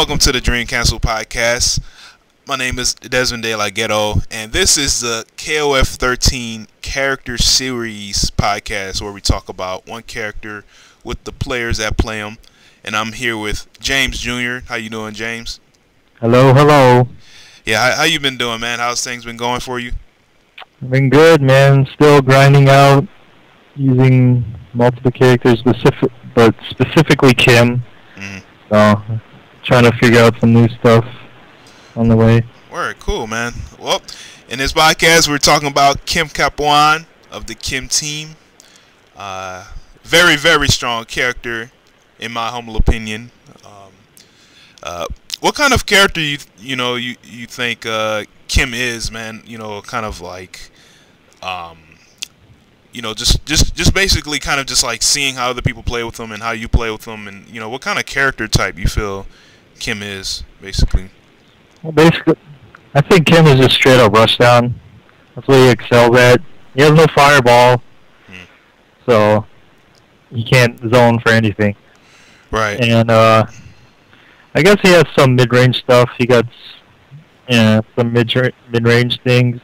Welcome to the Dream Cancel Podcast. My name is Desmond De La Ghetto, and this is the KOF 13 Character Series podcast where we talk about one character with the players that play him. And I'm here with James Jr. How you doing, James? Hello, hello. Yeah, how you been doing, man? How's things been going for you? Been good, man. Still grinding out, using multiple characters, but specifically Kim. So, trying to figure out some new stuff on the way. Word, cool, man. Well, in this podcast, we're talking about Kim Capuan of the Kim team. Very, very strong character, in my humble opinion. What kind of character you think Kim is, man? You know, kind of like, just basically kind of just like seeing how other people play with them and how you play with them, and what kind of character type you feel Kim is, basically. Well, basically, I think Kim is just straight up rushdown. That's what he excels at. He has no fireball, so he can't zone for anything. Right. And I guess he has some mid-range stuff. He got some mid-range things.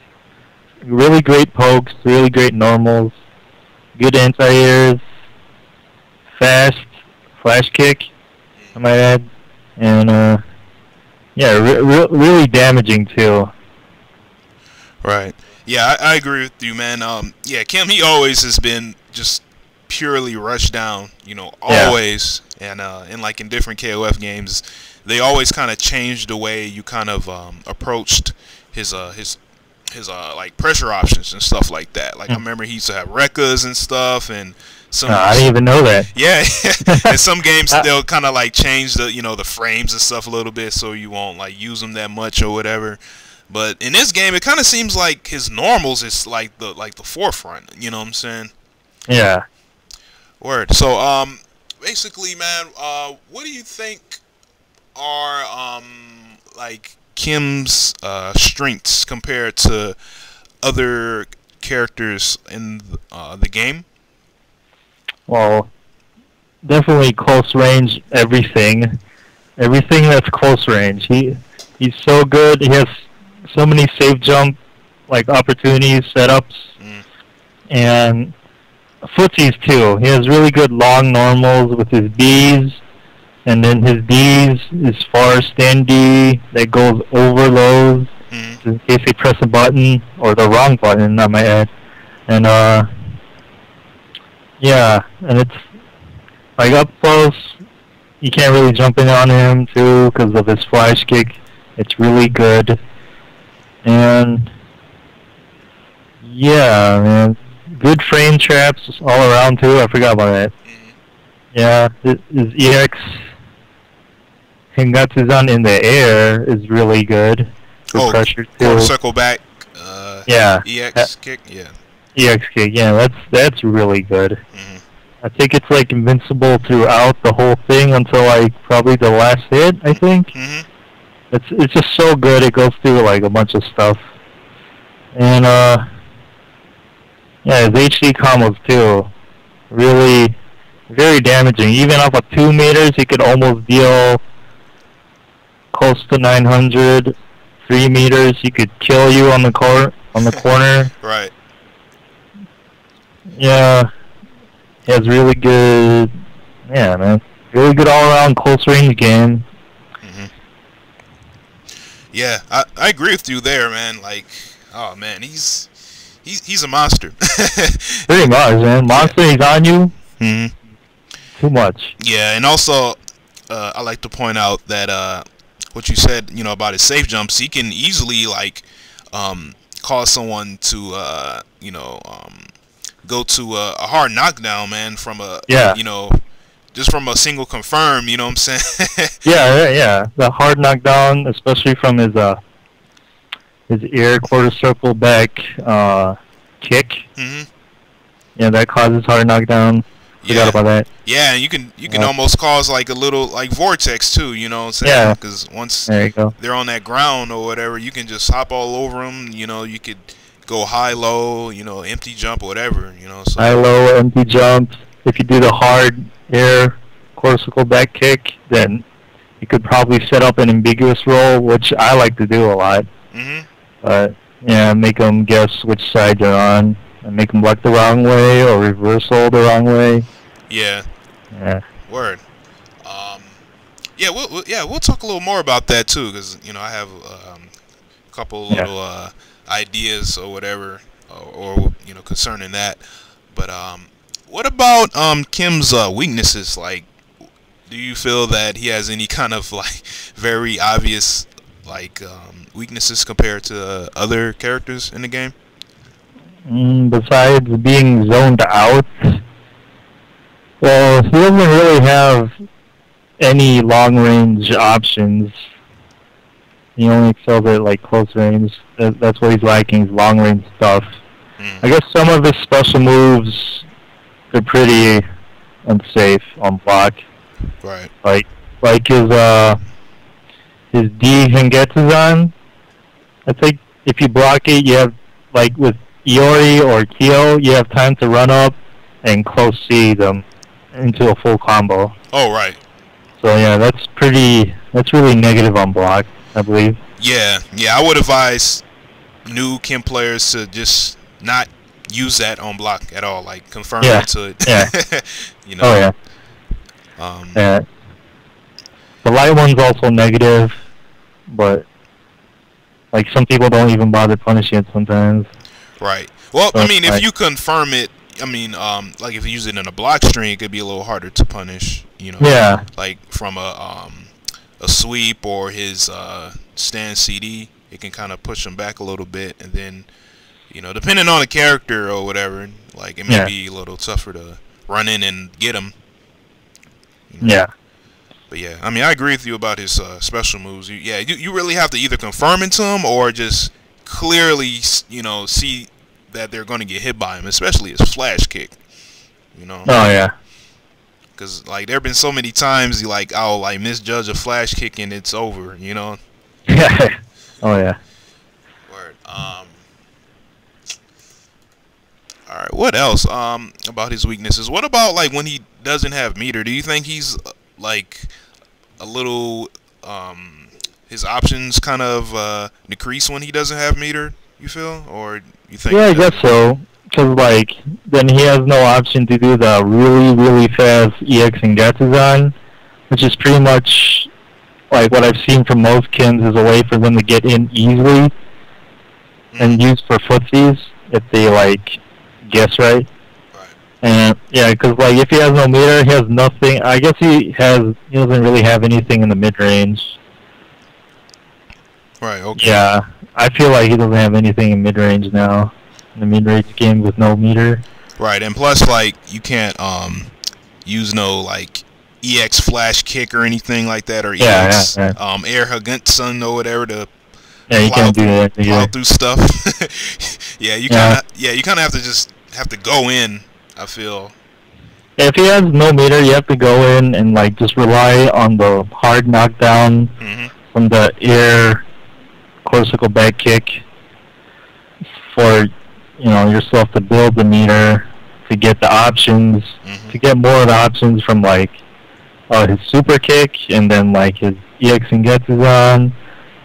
Really great pokes, really great normals, good anti-airs, fast flash kick, I might add, and really damaging too. Right. Yeah, I agree with you, man. Kim, he always has been just purely rushed down, always. Yeah. And like in different KOF games, they always kind of changed the way you kind of approached his like pressure options and stuff like that. Like I remember he used to have Rekkas and stuff, and some. I didn't even know that. Yeah, and some games they'll kind of like change the the frames and stuff a little bit, so you won't like use them that much or whatever. But in this game, it kind of seems like his normals is like the forefront. You know what I'm saying? Yeah. Word. So basically, man, what do you think are like Kim's strengths compared to other characters in the game? Well, definitely close range. Everything that's close range. He's so good. He has so many safe jump like opportunities, setups, and footsies too. He has really good long normals with his Bs. And then his D's is far standy that goes over those in case they press a button or the wrong button, I might add. And and it's like up close. You can't really jump in on him too because of his flash kick. It's really good. And yeah, man, good frame traps all around too. I forgot about that. Yeah, his EX. Hingatsuzan in the air is really good for pressure too. Circle back. Yeah. EX kick. Yeah. EX kick. Yeah, that's really good. I think it's like invincible throughout the whole thing until like probably the last hit. I think. It's just so good. It goes through like a bunch of stuff, and his HD combos too, really very damaging. Even off of 2 meters, he could almost deal close to 900. 3 meters, he could kill you on the corner. Right. Yeah, he has really good. Yeah, man, really good all-around close range game. Yeah, I agree with you there, man. Like, oh man, he's a monster. Pretty much, man. Monster, he's on you. Too much. Yeah, and also, I like to point out that what you said, about his safe jumps, he can easily like cause someone to go to a hard knockdown, man, from a just from a single confirm, you know what I'm saying? yeah. The hard knockdown, especially from his air quarter circle back kick. Yeah, that causes hard knockdown. Forgot about that. Yeah, and you can almost cause like a little like vortex too, you know what I'm saying? Yeah. Because once there you go. They're on that ground or whatever, you can just hop all over them. You could go high, low, empty jump, whatever, So. High, low, empty jump. If you do the hard air quarter circle back kick, then you could probably set up an ambiguous roll, which I like to do a lot. But yeah, make them guess which side they're on, and make them block the wrong way or reversal the wrong way. Yeah. Yeah. Word. Yeah, we'll talk a little more about that too, because I have a couple little ideas or whatever, or concerning that. But what about Kim's weaknesses? Like, do you feel that he has any kind of like very obvious like weaknesses compared to other characters in the game? Besides being zoned out, well, he doesn't really have any long-range options. He only excels at like close range. That's what he's lacking, is long-range stuff. I guess some of his special moves are pretty unsafe on block. Right. Like his D Hengetsu-zan. I think if you block it, you have, like with Iori or Kyo, you have time to run up and close C them into a full combo. Oh, right. So yeah, that's really negative on block, I believe. Yeah, I would advise new Kim players to just not use that on block at all, like confirm it to it. Yeah. Oh yeah. Yeah. The light one's also negative, but like some people don't even bother punishing it sometimes. Right. Well, So I mean, if you confirm it, I mean, like if you use it in a block string, it could be a little harder to punish. Yeah. Like from a sweep or his stand CD, it can kind of push him back a little bit, and then depending on the character or whatever, like it may be a little tougher to run in and get him. Yeah. But yeah, I mean, I agree with you about his special moves. You really have to either confirm it to him or just clearly, see that they're going to get hit by him, especially his flash kick. Oh yeah. Because like there have been so many times I'll like misjudge a flash kick and it's over. Yeah. Oh yeah. Word. All right. What else? About his weaknesses. What about like when he doesn't have meter? Do you think he's like a little his options kind of decrease when he doesn't have meter? You feel, or you think? Yeah, I guess so. Because like then he has no option to do the really fast EX and Gatsuzan, which is pretty much like what I've seen from most Kims is a way for them to get in easily and use for footsies if they like guess right. And yeah, because like if he has no meter, he has nothing. I guess he doesn't really have anything in the mid range. Right. Okay. Yeah, I feel like he doesn't have anything in mid range now. In the mid range game with no meter. Right, and plus like you can't use no like EX flash kick or anything like that, or EX air Hagunsan or whatever to you can't do that plow through stuff. you kind of have to go in. I feel. If he has no meter, you have to go in and like just rely on the hard knockdown from the air corsical back kick for yourself to build the meter, to get the options, to get more of the options from like his super kick, and then like his EX Hengetsu-zan,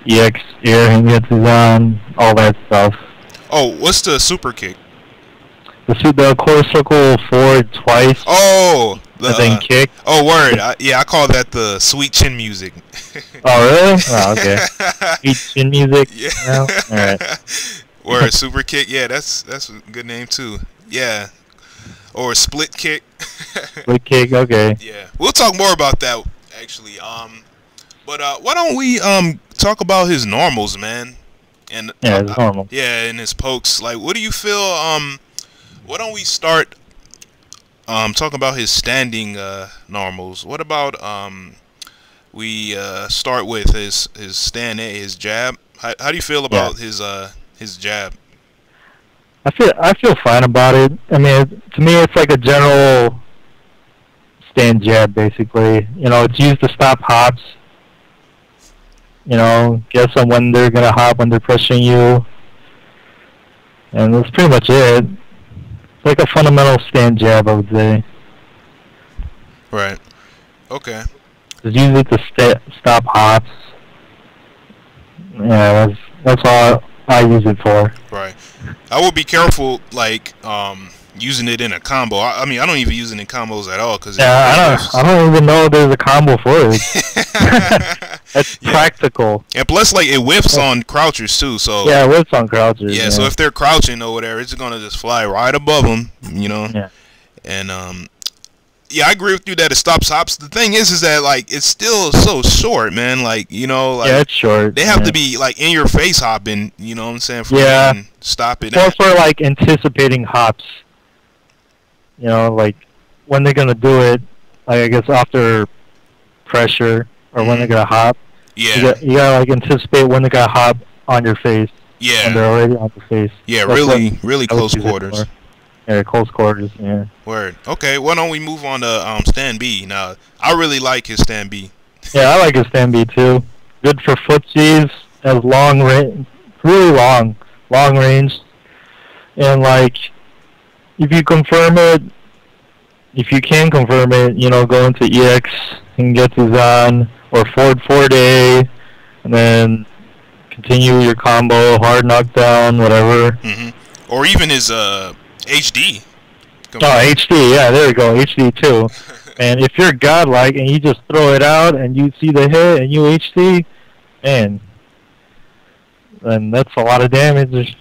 EX air Hengetsu-zan, all that stuff. Oh, what's the super kick? The core circle forward twice. Oh, and then kick. Oh, word. I call that the sweet chin music. Oh, really? Oh, okay. Sweet chin music. Yeah. All right. Word, super kick. Yeah, that's a good name too. Yeah. Or split kick. Split kick. Okay. Yeah, we'll talk more about that actually. But why don't we talk about his normals, man? And his normal. Yeah, and his pokes. Like, what do you feel? Why don't we start talking about his standing normals? What about we start with his stand A, his jab? How do you feel about his jab? I feel fine about it. I mean, to me, it's like a general stand jab, basically. It's used to stop hops. Guess on when they're gonna hop when they're pressuring you, and that's pretty much it. It's like a fundamental stand jab, I would say. Right. Okay. Just use it to stop hops. Yeah, that's all I use it for. Right. I would be careful, like, using it in a combo. I mean, I don't even use it in combos at all, cause I don't even know there's a combo for it. That's practical. And plus, like, it whiffs on crouchers too. So yeah, it whiffs on crouchers. Yeah, so if they're crouching or whatever, it's gonna just fly right above them, you know. Yeah. And yeah, I agree with you that it stops hops. The thing is that like it's still so short, man. Like, you know, like, yeah, it's short. They have to be like in your face hopping. You know what I'm saying? For stop it. Or for like anticipating hops. You know, like when they're gonna do it. Like, I guess after pressure or when they're gonna hop. Yeah. You gotta like anticipate when they're gonna hop on your face. Yeah. When they're already on your face. Yeah, That's really close quarters. Yeah, close quarters. Yeah. Word. Okay, why don't we move on to stand B? Now, I really like his stand B. Yeah, I like his stand B too. Good for footsies, has long range, really long range, and like if you can confirm it, you know, go into EX and get his on or forward 4-day, and then continue your combo, hard knockdown, whatever. Or even his HD. Oh, HD, yeah, there we go, HD too. And if you're godlike and you just throw it out and you see the hit and you HD, man, then that's a lot of damage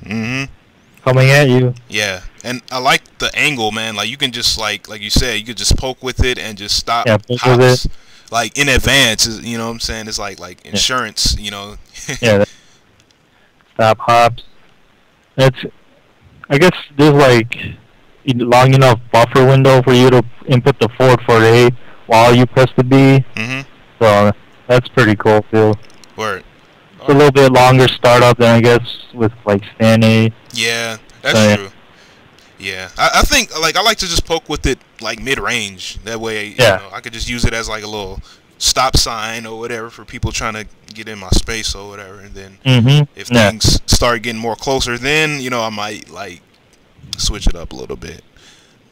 coming at you. Yeah, and I like the angle, man. Like, you can just, like you said, you could just poke with it and just stop hops. Like, in advance, you know what I'm saying? It's like insurance, you know. Yeah, stop hops. I guess there's like long enough buffer window for you to input the forward 4-8 while you press the B. So that's pretty cool too. Word. It's a little bit longer startup than I guess with like stand A. Yeah, that's true. Yeah, I think like I like to just poke with it like mid range. That way, you know, I could just use it as like a little stop sign or whatever for people trying to get in my space or whatever. And then if things start getting more closer, then you know I might like switch it up a little bit.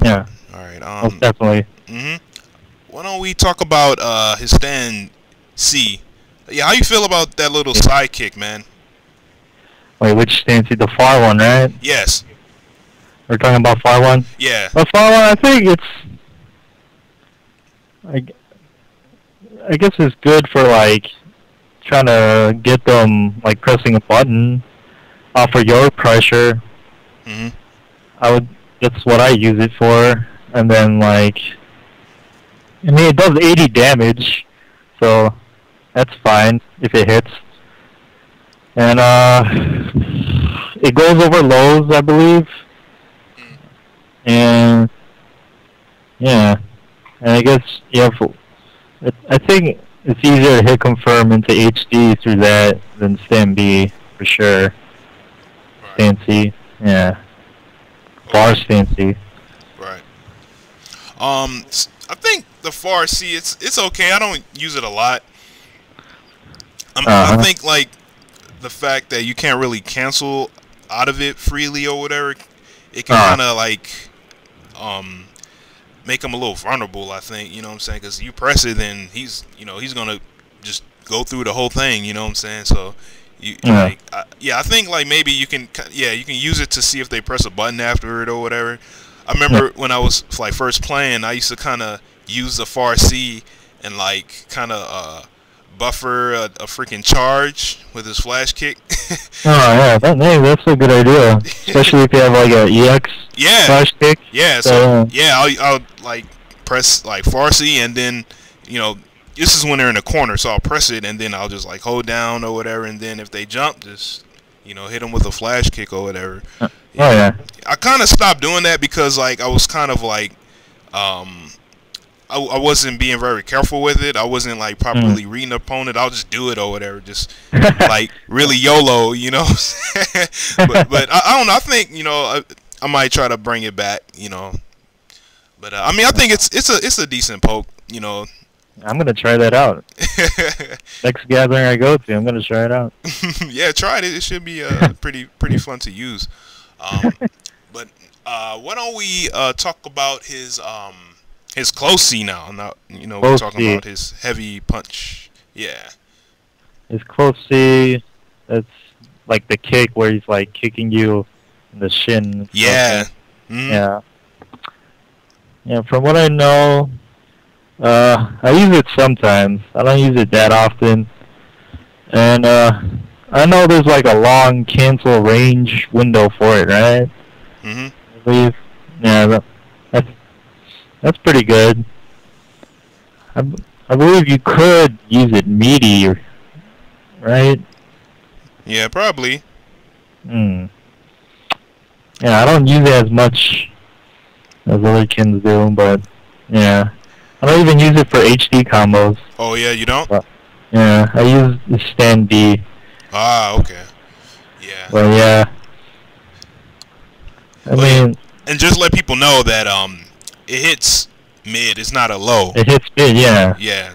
Yeah. All right. Most definitely. Why don't we talk about his stand C? Yeah, how you feel about that little sidekick, man? Wait, which stand C? The far one, right? Yes. We're talking about far one. Yeah. The far one, I think it's. I guess it's good for like trying to get them like pressing a button off of your pressure. That's what I use it for, and then like, I mean, it does 80 damage, so that's fine if it hits. And it goes over lows, I believe. And yeah, and I guess I think it's easier to hit confirm into HD through that than stand B for sure. Stand C, yeah. Far stand C. Right. I think the far C, it's okay. I don't use it a lot. I think like the fact that you can't really cancel out of it freely or whatever, it can kind of like make him a little vulnerable. I think, you know what I'm saying, because you press it, then he's gonna just go through the whole thing. You know what I'm saying? So I think like maybe you can use it to see if they press a button after it or whatever. I remember when I was like first playing, I used to kind of use the far C and like kind of buffer a freaking charge with his flash kick. Yeah, that's a good idea, especially if you have like a EX flash kick. Yeah, so I'll like press like far C, and then this is when they're in the corner, so I'll press it and then I'll just like hold down or whatever, and then if they jump, just hit them with a flash kick or whatever. I kind of stopped doing that because like I was kind of like I wasn't being very careful with it. I wasn't like properly reading the opponent. I'll just do it or whatever, just like really YOLO, but I don't know. I think I might try to bring it back, But I mean, I think it's a decent poke, I'm gonna try that out. Next gathering I go to, I'm gonna try it out. Yeah, try it. It should be pretty fun to use. But why don't we talk about his His close C now. Not, we're Close talking C. about his heavy punch. Yeah. His close C, that's like the kick where he's like kicking you in the shin. Yeah. Yeah. Yeah, from what I know, I use it sometimes. I don't use it that often. And I know there's like a long cancel range window for it, right? Mhm. I believe. Yeah, that's pretty good. I believe you could use it meaty, right? Yeah, probably. Hmm. Yeah, I don't use it as much as other kins do, but yeah. I don't even use it for HD combos. Oh yeah, you don't? But, yeah, I use the stand D. Ah, okay. Yeah. But yeah. I mean, and just let people know that it hits mid. It's not a low. it hits mid, yeah. Yeah.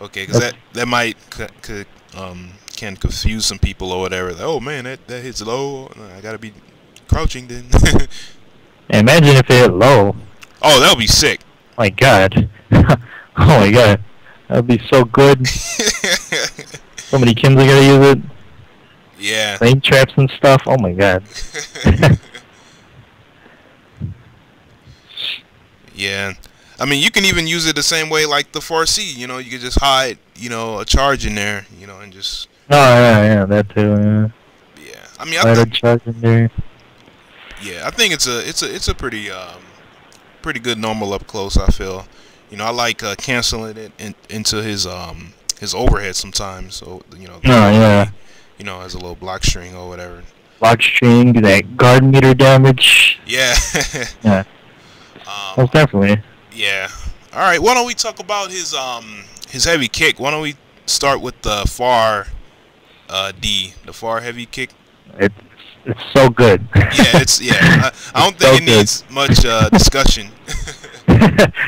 Okay, because that might can confuse some people or whatever. Like, oh man, that hits low. I gotta be crouching then. Imagine if it hit low. Oh, that would be sick. My God. Oh my God. That'd be so good. So many kins are gonna use it. Yeah. Flame traps and stuff. Oh my God. Yeah. I mean, you can even use it the same way like the 4C. You could just hide, a charge in there, and just. Oh yeah, that too. Yeah. Yeah. I mean, Hide a charge in there. Yeah, I think it's a pretty good normal up close. I feel, I like canceling it into his overhead sometimes. So Oh yeah. As a little block string or whatever. Block string, that guard meter damage. Yeah. Yeah. Most definitely. Yeah. All right. Why don't we talk about his heavy kick? Why don't we start with the far D, the far heavy kick? It's so good. Yeah. I don't think it needs much discussion.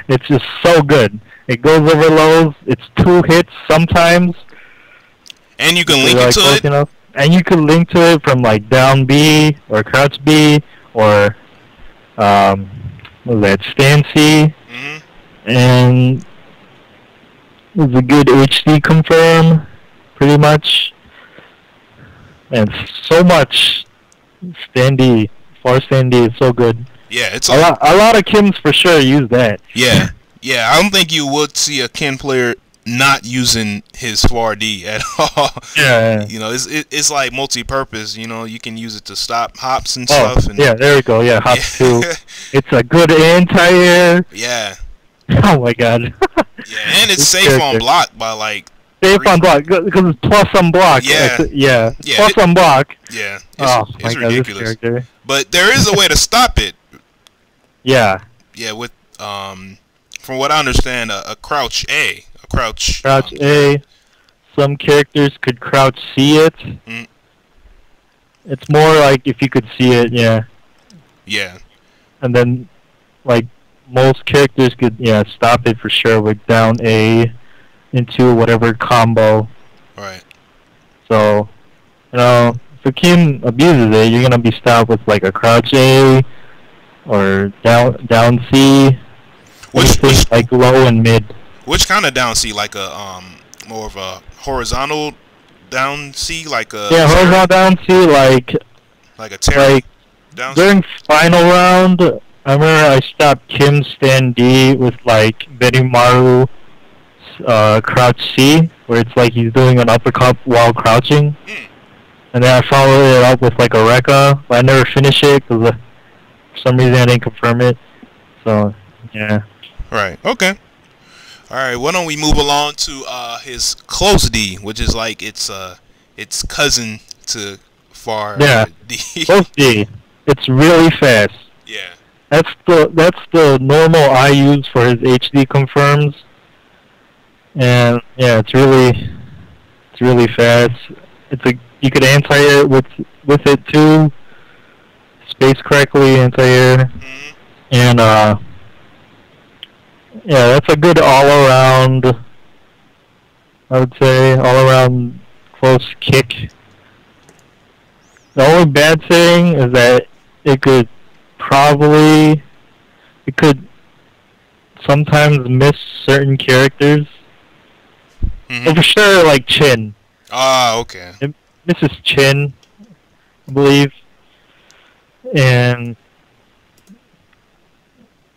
It's just so good. It goes over lows. It's 2 hits sometimes. And you can link it to it. And you can link to it from like down B or crouch B or what was that, stand C. And it's a good HD confirm, pretty much. And so much stand D, far stand D is so good. Yeah, it's a lot of Kims for sure use that. Yeah, I don't think you would see a Ken player not using his far D at all. Yeah. It's like multi-purpose. You can use it to stop hops and stuff. And yeah, there we go. Yeah, hops too. It's a good anti-air. Yeah. Oh my God. Yeah, and it's safe on block by like. Safe on block because it's plus on block. Yeah. Plus on block. Yeah. It's ridiculous. But there is a way to stop it. Yeah. Yeah, with from what I understand, a crouch A. Crouch A. Some characters could crouch C it. It's more like if you could see it, yeah. Yeah. And then, like, most characters could, stop it for sure with down A into whatever combo. Right. So, if a Kim abuses it, you're gonna be stopped with like a crouch A or down C. Which like low and mid. Which kind of down C? Like a more of a horizontal down C, like a horizontal down C, like a Terry down C? During final round, I remember I stopped Kim stand D with like Benimaru crouch C, where it's like he's doing an uppercut while crouching, and then I followed it up with like a Rekka, but I never finished it because for some reason I didn't confirm it. So yeah. Right. Okay. All right. Why don't we move along to his close D, which is like its cousin to far D. Close D. It's really fast. Yeah. That's the normal I use for his HD confirms. And yeah, it's really fast. You could anti-air with it too. Space correctly anti-air. And yeah, that's a good all-around, I would say, all-around close kick. The only bad thing is that it could sometimes miss certain characters. Well, for sure, like Chin. Ah, okay. It misses Chin, I believe, and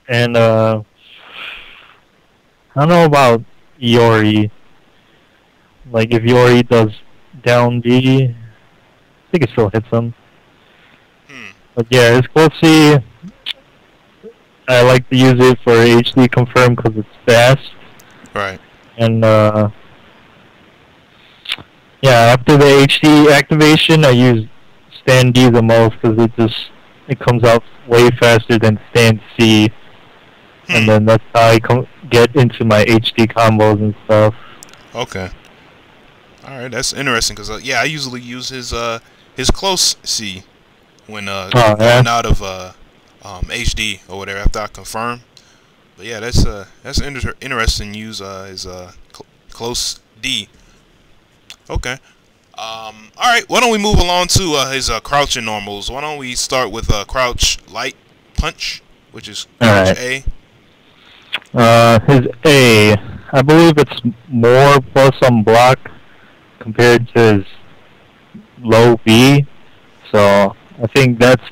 I don't know about Iori. Like if Iori does down B, I think it still hits him. But yeah, his close C, I like to use it for HD confirm because it's fast. Right. And yeah, after the HD activation, I use stand D the most because it comes out way faster than stand C. And then that's how I get into my HD combos and stuff. Okay. All right, that's interesting because yeah, I usually use his close C when going out of HD or whatever after I confirm. But yeah, that's interesting. Use his close D. Okay. All right. Why don't we move along to his crouching normals? Why don't we start with crouch light punch, which is crouch A. His A, I believe it's more plus on block compared to his low B, so I think that's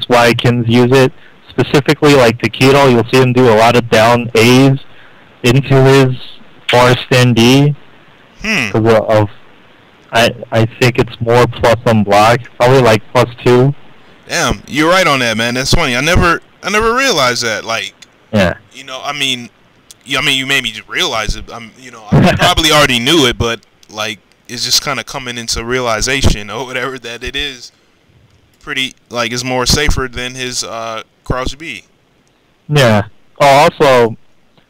why Kims use it. Specifically, like Takedo, you'll see him do a lot of down A's into his far stand D because of I think it's more plus on block, probably like +2. Damn, you're right on that, man. That's funny. I never realized that. Like, yeah. You know, I mean, you made me realize it. I probably already knew it, but like, it's just kind of coming into realization or whatever that it is pretty, like, it's more safer than his crouch B. Yeah. Oh, also,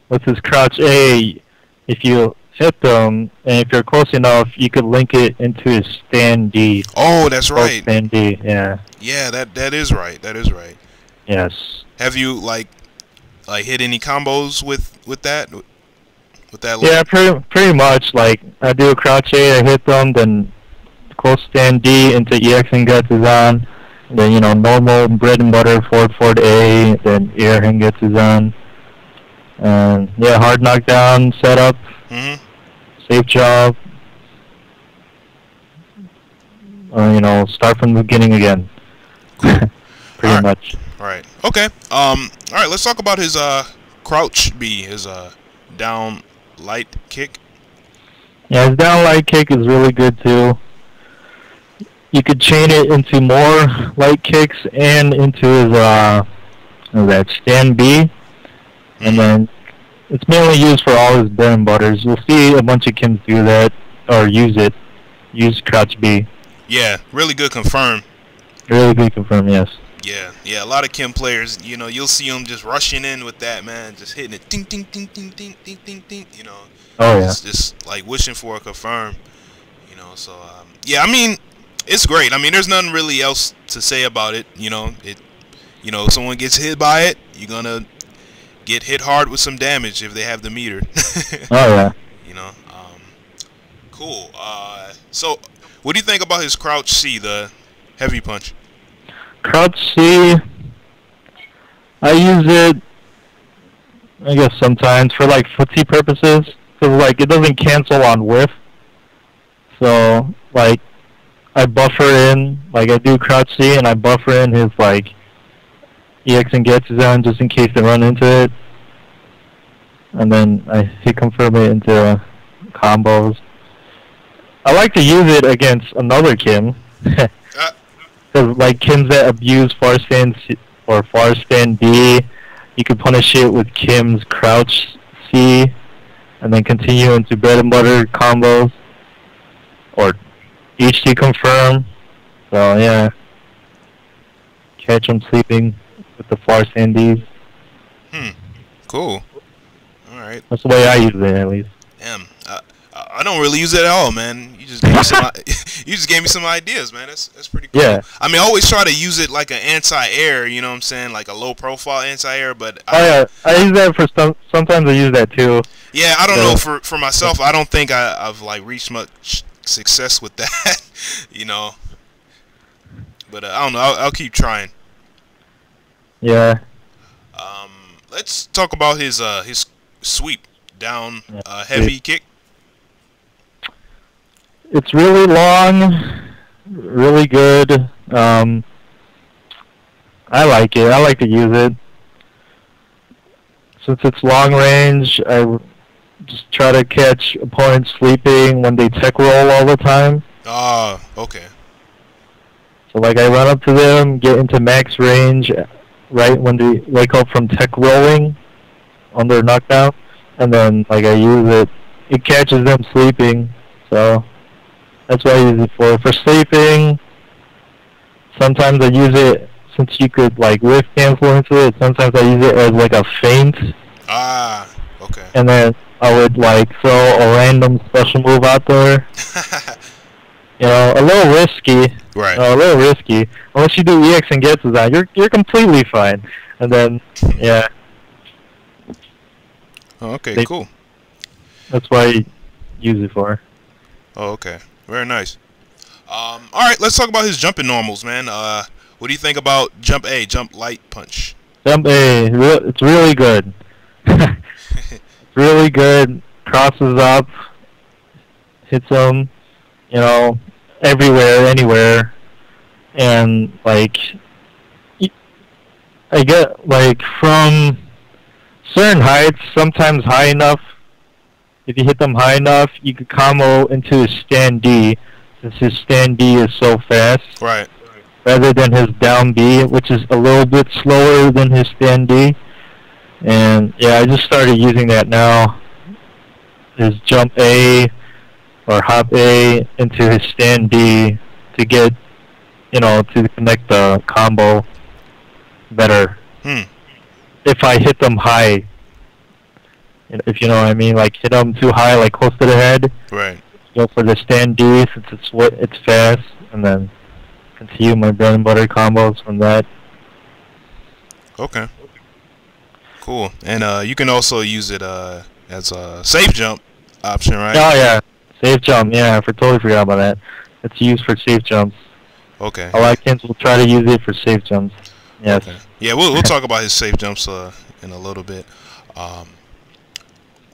with his crouch A, if you hit them, and if you're close enough, you could link it into his stand D. Oh, that's right. Stand D, yeah. Yeah, that is right. That is right. Yes. Have you like hit any combos with that? With that? Yeah, pretty much. Like I do a crouch A, I hit them, then close stand D into EX and gets is on. Then normal bread and butter forward A, then air and gets is on. And yeah, hard knockdown setup. Safe job. Start from the beginning again. Cool. Pretty much. All right. Okay. All right. Let's talk about his crouch B, his down light kick. Yeah, his down light kick is really good too. You could chain it into more light kicks and into his that stand B, and then it's mainly used for all his bread and butters. You'll see a bunch of Kims do that or use it. Use crouch B. Yeah, really good confirm. Really good confirm, yes. Yeah, a lot of Kim players, you'll see them just rushing in with that, man, just hitting it, ding, ding, ding, ding, ding, ding, ding, ding, Oh yeah. Just like wishing for a confirm, So yeah, I mean, it's great. I mean, there's nothing really else to say about it. If someone gets hit by it, you're gonna get hit hard with some damage if they have the meter. Oh yeah. Cool. So, what do you think about his crouch C, the heavy punch? Crouch C, I use it, I guess sometimes for like footsie purposes, because like it doesn't cancel on whiff. So like I buffer in, like I do crouch C and I buffer in his like EX and gets his on just in case they run into it, and then I hit confirm it into combos. I like to use it against another Kim. Because like Kims that abuse far stand C or far stand B, you can punish it with Kim's crouch C, and then continue into bread and butter combos, or HD confirm. So yeah, catch him sleeping with the far stand Ds. Cool. All right. That's the way I use it, at least. Damn. I don't really use it at all, man. You just gave me some. You just gave me some ideas, man. That's pretty cool. Yeah. I mean, I always try to use it like an anti-air. You know what I'm saying? Like a low-profile anti-air, but I use that for sometimes I use that too. Yeah, I don't know for myself. I don't think I've like reached much success with that. But I don't know. I'll keep trying. Yeah. Let's talk about his sweep down heavy kick. It's really long, really good. I like it. I like to use it. Since it's long range, I just try to catch opponents sleeping when they tech roll all the time. Ah, okay. So like I run up to them, get into max range right when they wake up from tech rolling on their knockdown, and then like I use it. It catches them sleeping, so that's what I use it for. For sleeping, sometimes I use it since you could like whiff cancel into it. Sometimes I use it as like a feint. Ah, okay. And then I would like throw a random special move out there. You know, a little risky. Right. A little risky. Unless you do EX and gets on, you're completely fine. And then yeah. Oh, okay, cool. That's what I use it for. Oh, okay. Very nice. All right, let's talk about his jumping normals, man. What do you think about jump A, jump light punch? Jump A, it's really good. It's really good. Crosses up, hits them, you know, everywhere, anywhere, and like I get like from certain heights, sometimes high enough. If you hit them high enough, you could combo into his stand D, since his stand D is so fast. Right. Rather than his down B, which is a little bit slower than his stand D. And yeah, I just started using that now. His jump A or hop A into his stand D to get, you know, to connect the combo better. If I hit them high, if you know what I mean, like hit them too high, like close to the head. Right. Go for the stand D since it's fast, and then continue my bread and butter combos from that. Okay. Cool. And you can also use it as a safe jump option, right? Oh yeah, safe jump. Yeah, I totally forgot about that. It's used for safe jumps. Okay. A lot of kids will try to use it for safe jumps. Yes. Okay. Yeah, we'll talk about his safe jumps in a little bit.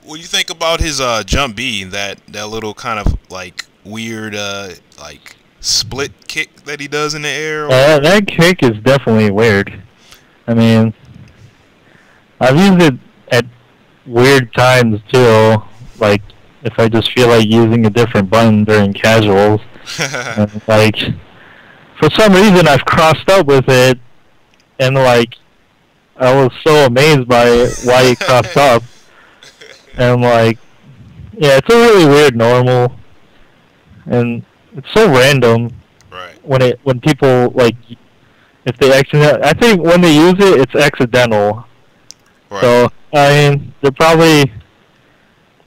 What do you think about his jump B? That little kind of like weird like split kick that he does in the air? That kick is definitely weird. I mean, I've used it at weird times too. Like if I just feel like using a different button during casuals. And, like for some reason I've crossed up with it, and like I was so amazed by why it crossed up. And like, yeah, it's a really weird normal, and it's so random. Right. When people like, if they accidentally, I think when they use it, it's accidental. Right. So I mean, they're probably,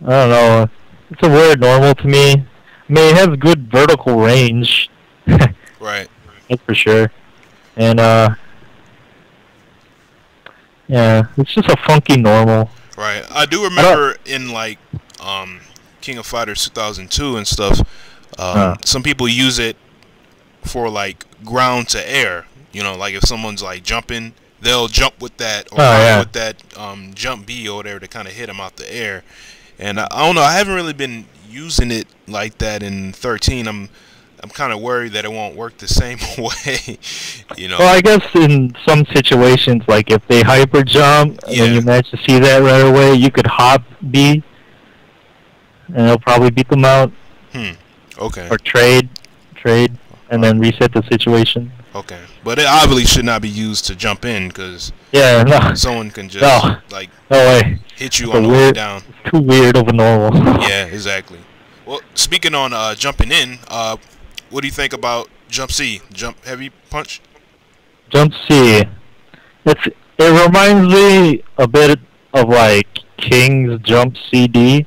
I don't know. It's a weird normal to me. I mean, it has good vertical range. Right. That's for sure. And yeah, it's just a funky normal. Right. I do remember in like King of Fighters 2002 and stuff, some people use it for like ground to air. You know, like if someone's like jumping, they'll jump with that or with that jump B or whatever to kind of hit them out the air. And I don't know, I haven't really been using it like that in 13. I'm kind of worried that it won't work the same way, you know. Well, I guess in some situations, like if they hyper jump and you manage to see that right away, you could hop B, and it'll probably beat them out. Okay. Or trade, and then reset the situation. Okay, but it obviously should not be used to jump in, because someone can just like hit you on the way down. It's too weird of a normal. Yeah, exactly. Well, speaking on jumping in, what do you think about jump C, jump heavy punch? Jump C. It reminds me a bit of like King's jump CD,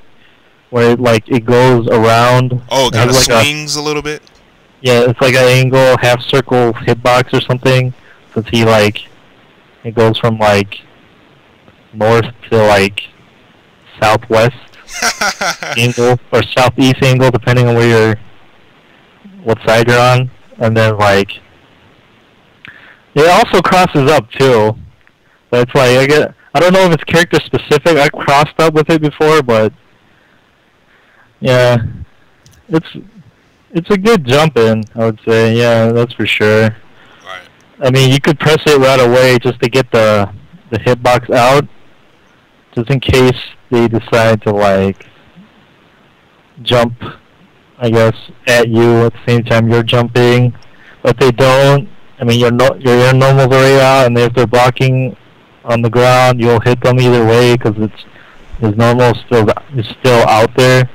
where it goes around. Oh, it kind of swings a little bit. Yeah, it's like an angle, half circle hitbox or something. Since it goes from like north to like southwest angle or southeast angle, depending on what side you're on, and then like it also crosses up too. But it's like I don't know if it's character specific. I crossed up with it before, but yeah, it's a good jump in, I would say. Yeah, that's for sure. Right. I mean, you could press it right away just to get the hitbox out, just in case they decide to like jump, I guess, at you at the same time you're jumping. But if they don't, I mean, your air normals already out, and if they're blocking on the ground, you'll hit them either way because his normal is still out there.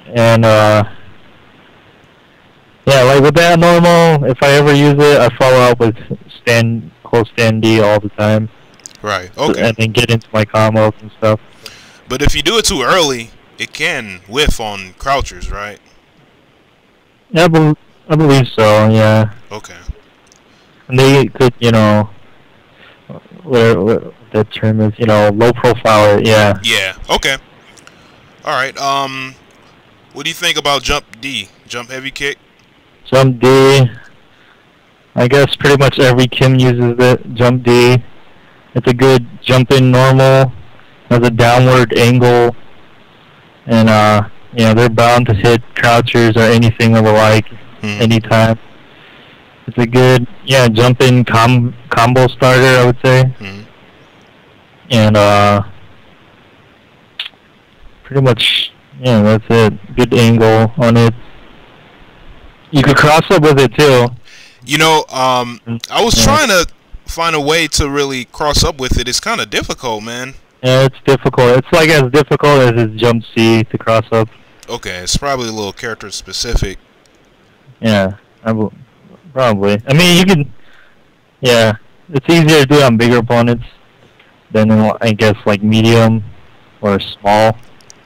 And yeah, like with that normal, if I ever use it, I follow up with close stand D all the time. Right. Okay. And then get into my combos and stuff. But if you do it too early, it can whiff on crouchers, right? Yeah, I believe so. Yeah. Okay. And they could, you know, whatever that term is, you know, low profile. Yeah. Yeah. Okay. All right. What do you think about jump D? Jump heavy kick? Jump D. I guess pretty much every Kim uses it. Jump D. It's a good jump in normal. Has a downward angle, and you know, they're bound to hit crouchers or anything of the like anytime. It's a good jump in combo starter, I would say. And pretty much that's it. Good angle on it. You could cross up with it too. You know, I was trying to find a way to really cross up with it. It's kind of difficult, man. Yeah, it's difficult. It's like as difficult as his jump C to cross up. Okay, it's probably a little character specific. Yeah, probably. I mean, you can. Yeah, it's easier to do on bigger opponents than I guess like medium or small.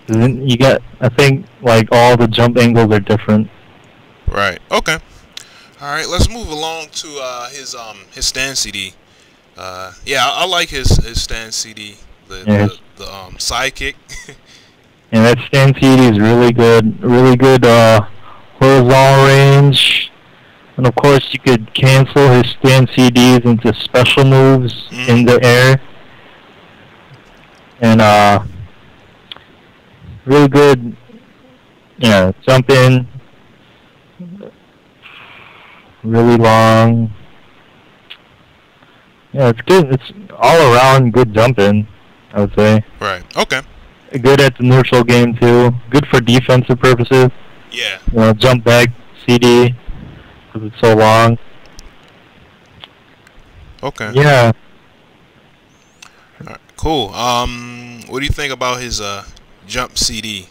You get, I think, like all the jump angles are different. Right. Okay. All right. Let's move along to his stand CD. Yeah, I like his stand CD. The sidekick. Yeah, that stand CD is really good. Really good horizontal range. And of course, you could cancel his stand CDs into special moves in the air. And really good, jump in. Really long. Yeah, it's good. It's all around good jump in, I would say. Right. Okay. Good at the neutral game too. Good for defensive purposes. Yeah. Jump back CD because it's so long. Okay. Yeah. All right, cool. What do you think about his jump CD?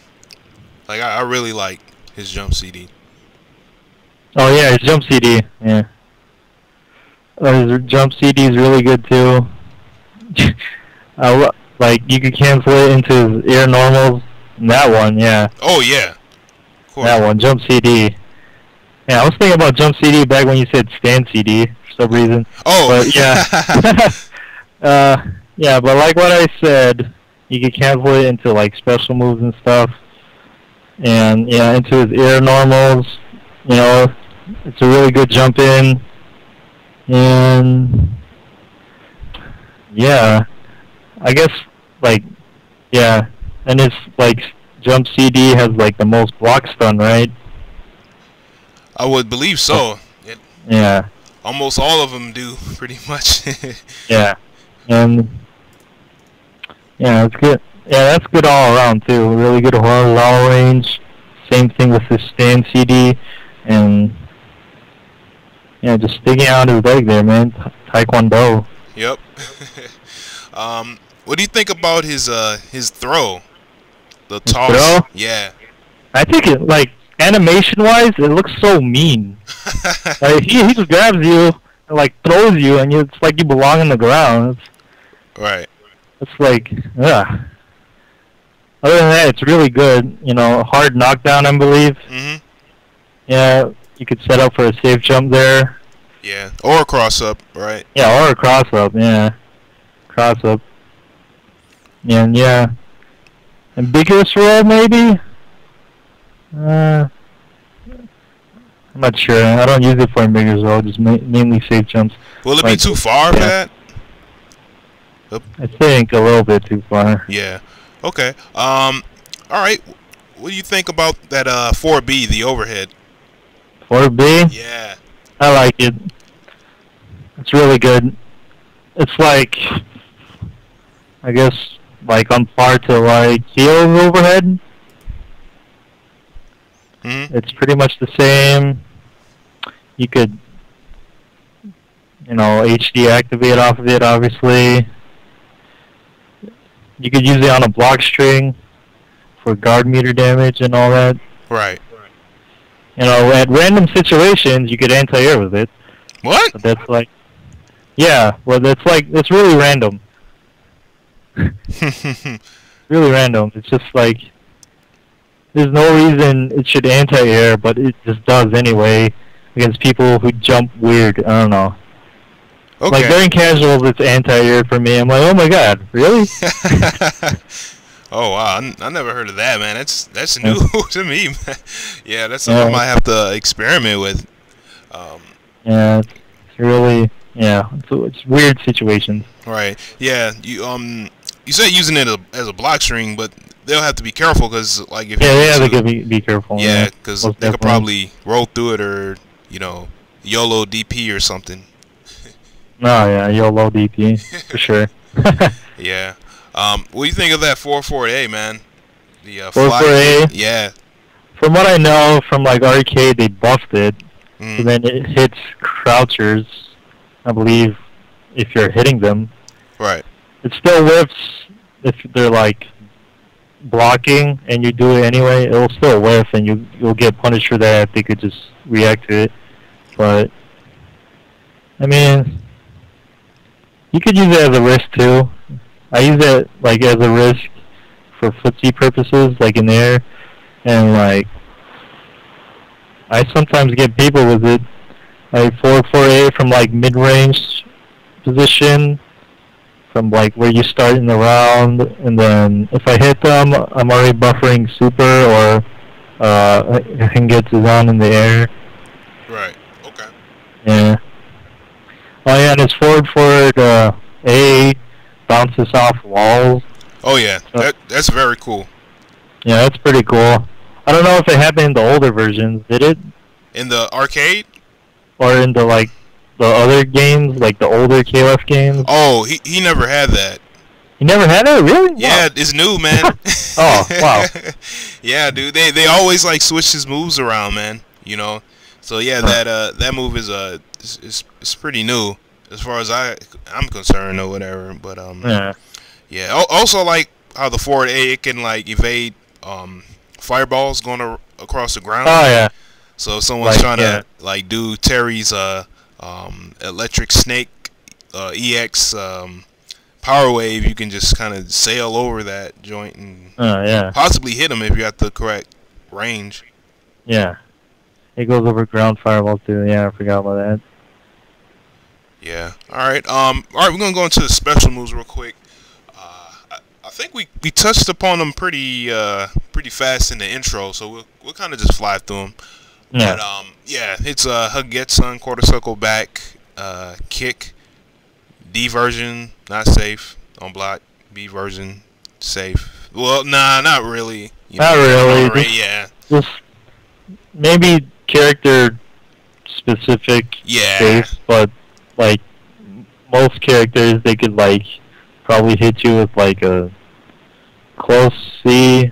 Like, I really like his jump CD. Oh yeah, his jump CD. Yeah. His jump CD is really good too. Like you could cancel it into his air normals. That one, yeah. Oh yeah. Cool. That one, jump CD. Yeah, I was thinking about jump CD back when you said stand CD for some reason. Oh. But yeah. Yeah, but like what I said, you could cancel it into like special moves and stuff, and into his air normals. It's a really good jump in, and yeah, I guess and it's like jump CD has like the most block stun, right? I would believe so. Yeah. Almost all of them do, pretty much. Yeah, and it's good. Yeah, that's good all around too. Really good horizontal range. Same thing with his stand CD, and just sticking out his leg there, man. Taekwondo. Yep. What do you think about his throw? The toss. Throw? Yeah. I think it, like, animation-wise, it looks so mean. Like, he just grabs you and like throws you, and it's like you belong in the ground. Right. It's like, yeah. Other than that, it's really good. Hard knockdown, I believe. Yeah, you could set up for a safe jump there. Yeah, or a cross up, right? Yeah, or a cross up. Yeah, cross up. And yeah, ambiguous roll maybe. I'm not sure. I don't use it for ambiguous roll. Just mainly safe jumps. Will it be too far, Pat? Oop. I think a little bit too far. Yeah. Okay. All right. What do you think about that 4B, the overhead? 4B? Yeah. I like it. It's really good. It's like, I guess, like on par to like Hero's overhead. It's pretty much the same. You could, HD activate off of it, obviously. You could use it on a block string for guard meter damage and all that. Right. At random situations, you could anti-air with it. What? But that's like, yeah, well, it's really random. Really random. It's just like, there's no reason it should anti-air, but it just does anyway against people who jump weird. I don't know. Okay. Like during casuals, it's anti-air for me. I'm like, oh my god, really? Oh wow, I never heard of that, man. That's new to me, man. Yeah, that's something I might have to experiment with. Yeah, it's really it's weird situations. Right. Yeah. You said using it as a block string, but they'll have to be careful because like if they have to be careful. Yeah, because they could probably roll through it or YOLO DP or something. Oh yeah, YOLO DP for sure. Yeah. What do you think of that 448, man? The 448. Yeah. From what I know from like arcade, they buffed it, so then it hits crouchers, I believe, if you're hitting them. Right. It still whiffs if they're like blocking and you do it anyway. It'll still whiff and you'll get punished for that if they could just react to it. But I mean, you could use it as a risk too. I use it like as a risk for footsie purposes, like in the air, and like I sometimes get people with it, like 448 from like mid-range position, from like where you start in the round, and then if I hit them, I'm already buffering super, or I can get to on in the air. Right. Okay. Yeah. Oh yeah, and it's forward A bounces off walls. Oh yeah, So, that's very cool. Yeah, that's pretty cool. I don't know if it happened in the older versions. Did it? In the arcade? Or in the like the other games, like the older KOF games? Oh, he never had that. You never had it, really? Yeah, wow. it's new, man. Oh, wow. Yeah, dude. They always like switch his moves around, man. So yeah, that move is it's pretty new as far as I'm concerned or whatever. But yeah. Also like how the forward A, it can like evade fireballs going across the ground. Oh yeah. So if someone's trying to like do Terry's electric snake EX power wave, you can just kind of sail over that joint and possibly hit him if you're at the correct range. Yeah. It goes over ground fireball too. Yeah, I forgot about that. Yeah. All right. We're gonna go into the special moves real quick. I think we touched upon them pretty fast in the intro, so we'll kind of just fly through them. Yeah. But it's Hagetsun, quarter circle back, kick, D version not safe on block, B version safe. Well, nah, not really. Not really. Just maybe character specific safe, but like most characters, they could like probably hit you with like a close C,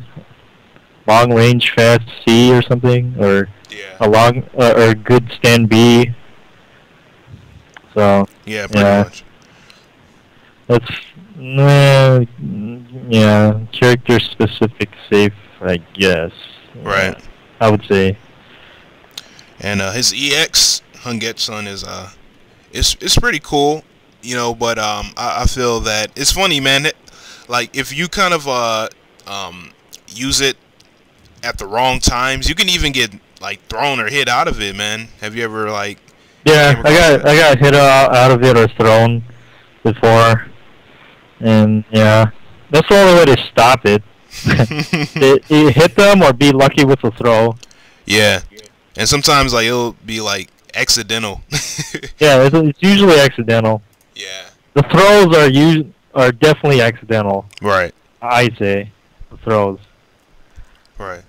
long range fast C or something, or a long or good stand B. So yeah, pretty much. That's character specific safe, I guess. Right. I would say. And his EX Hungetsun is it's pretty cool, but I feel that it's funny, man. Like if you kind of use it at the wrong times, you can even get like thrown or hit out of it, man. Have you ever like? Yeah, I got hit out of it or thrown before, and yeah, that's the only way to stop it. You hit them or be lucky with a throw. Yeah, and sometimes like it'll be like accidental. Yeah, it's usually accidental. Yeah. The throws are definitely accidental. Right. I say the throws. Right.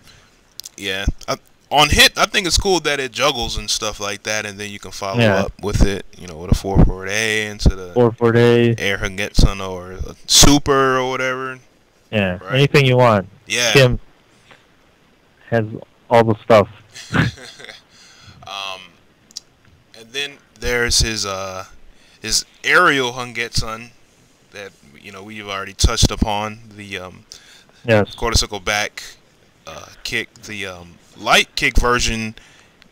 Yeah. On hit, I think it's cool that it juggles and stuff like that, and then you can follow up with it, with a 4-4-A into the 4-4-A, air Hagetsun or a super or whatever. Yeah, Right. Anything you want. Yeah. Kim has all the stuff. And then there's his aerial Hagetsun that we've already touched upon, the Yes. quarter-circle back kick, the light kick version.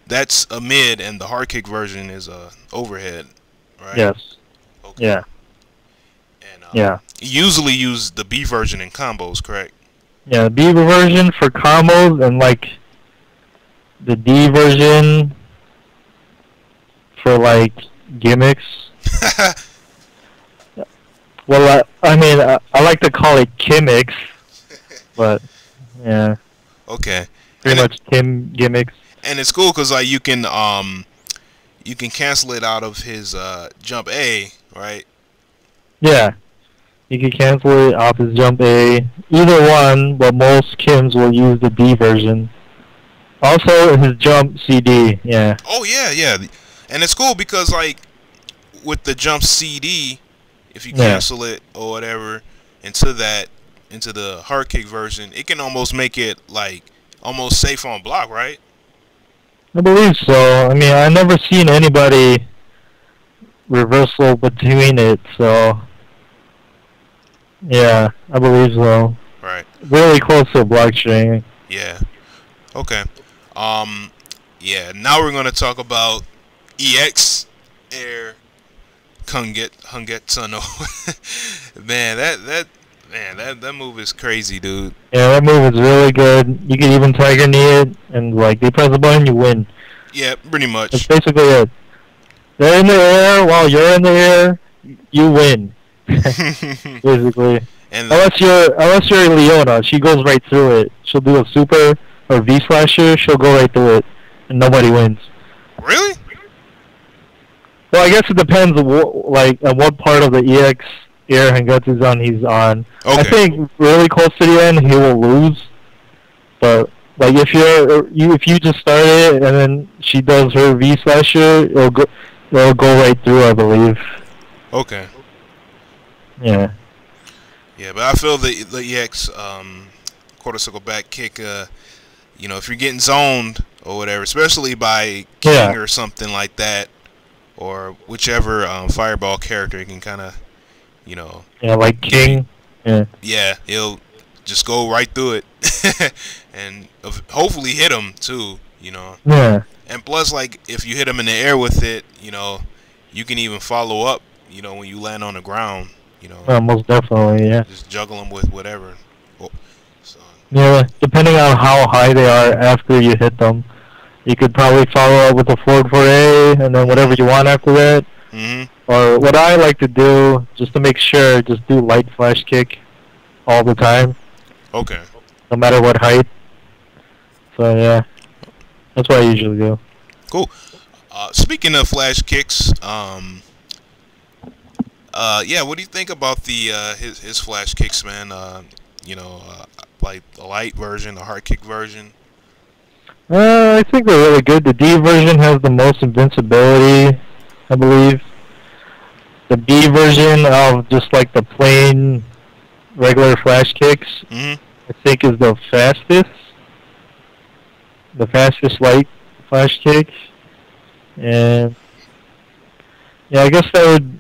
That's a mid, and the hard kick version is a overhead, right? Yes. Okay. Yeah. And Yeah. you usually use the B version in combos, correct? Yeah, the B version for combos and like the D version for like gimmicks. Well, I like to call it gimmicks, but yeah. Okay. Pretty much gimmicks. And it's cool because like you can cancel it out of his jump A, right? Yeah. You can cancel it off his jump A. Either one, but most Kims will use the B version. Also, his jump CD, yeah. Oh, yeah. And it's cool because, like, with the jump CD, if you cancel it or whatever into the hard kick version, it can almost make it, like, almost safe on block, right? I believe so. I mean, I've never seen anybody reversal between it, so... Yeah, I believe so. Right. Really close to a block string. Yeah. Okay. Yeah, now we're going to talk about EX Air Hagetsun. Man, that move is crazy, dude. Yeah, that move is really good. You can even Tiger Knee it, and like they press the button, you win. Yeah, pretty much. That's basically it. They're in the air while you're in the air, you win. Basically. And unless you're Leona, she goes right through it. She'll do a super or V slasher, she'll go right through it, and nobody wins. Really? Well, I guess it depends on what part of the EX Air Hagetsun he's on. Okay. I think really close to the end he will lose, but like if you just start it and then she does her V slasher, it'll go right through, I believe. Okay. Yeah. Yeah, but I feel the EX quarter circle back kick. If you're getting zoned or whatever, especially by King or something like that, or whichever fireball character, you can kind of, Yeah, like King. Yeah. Yeah, he'll just go right through it, and hopefully hit him too. Yeah. And plus, like if you hit him in the air with it, you can even follow up. When you land on the ground. Most definitely, yeah. Just juggle them with whatever. So. Yeah, depending on how high they are after you hit them. You could probably follow up with a 4-4-A, and then whatever you want after that. Mm-hmm. Or what I like to do, just to make sure, just do light flash kick all the time. Okay. No matter what height. So, yeah. That's what I usually do. Cool. Speaking of flash kicks, what do you think about the his flash kicks, man? Like the light version, the hard kick version. I think they're really good. The D version has the most invincibility, I believe. The B version of just like the plain regular flash kicks, I think is the fastest. The fastest light flash kick. And yeah, I guess that would...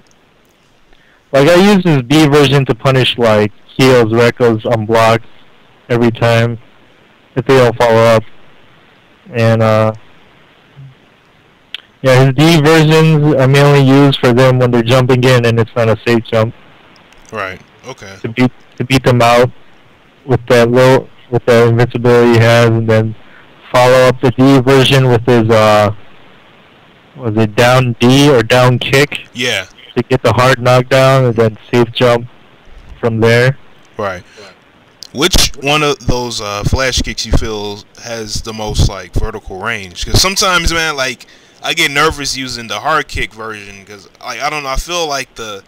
Like, I use this B version to punish, like, heals, Rekos on blocks every time if they don't follow up. And, yeah, his D versions I mainly use for them when they're jumping in and it's not a safe jump. Right, okay. To beat them out with the invincibility he has, and then follow up the D version with his, was it down D or down kick? Yeah. To get the hard knockdown and then safe jump from there. Right. Which one of those flash kicks you feel has the most like vertical range? Because sometimes, man, like I get nervous using the hard kick version because I don't know. I feel like the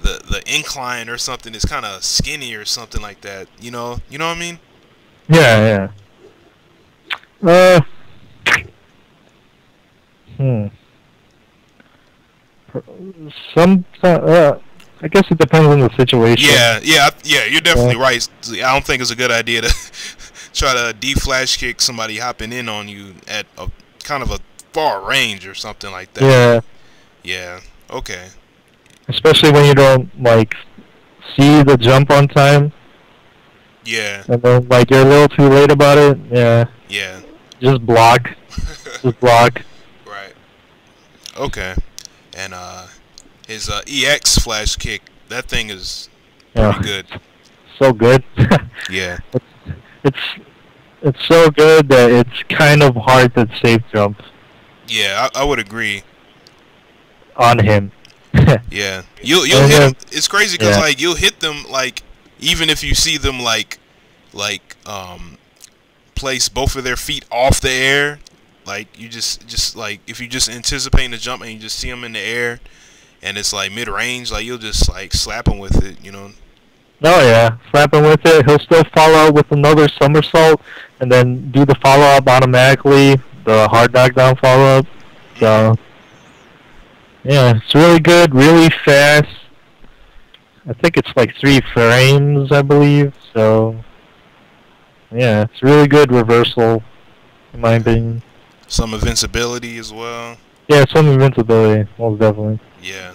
the incline or something is kind of skinny or something like that. You know what I mean? Yeah, yeah. Hmm. I guess it depends on the situation. Yeah. You're definitely right. I don't think it's a good idea to try to de-flash kick somebody hopping in on you at a kind of a far range or something like that. Yeah. Yeah. Okay. Especially when you don't like see the jump on time. Yeah. And then like you're a little too late about it. Yeah. Yeah. Just block. Just block. Right. Okay. And his EX flash kick, that thing is pretty good. So good. Yeah. It's it's so good that it's kind of hard to safe jump. Yeah, I would agree. On him. Yeah. You'll hit him. It's crazy because like you'll hit them like even if you see them like place both of their feet off the air, like you just like if you just anticipating the jump and you just see them in the air and it's like mid range, like you'll just like slap him with it, you know. Oh yeah, slap him with it. He'll still follow with another somersault and then do the follow up automatically, the hard knockdown follow up. So yeah, it's really good, really fast. I think it's like 3 frames, I believe. So yeah, it's really good reversal, in my opinion. Some invincibility as well. Yeah, some invincibility, most definitely. Yeah.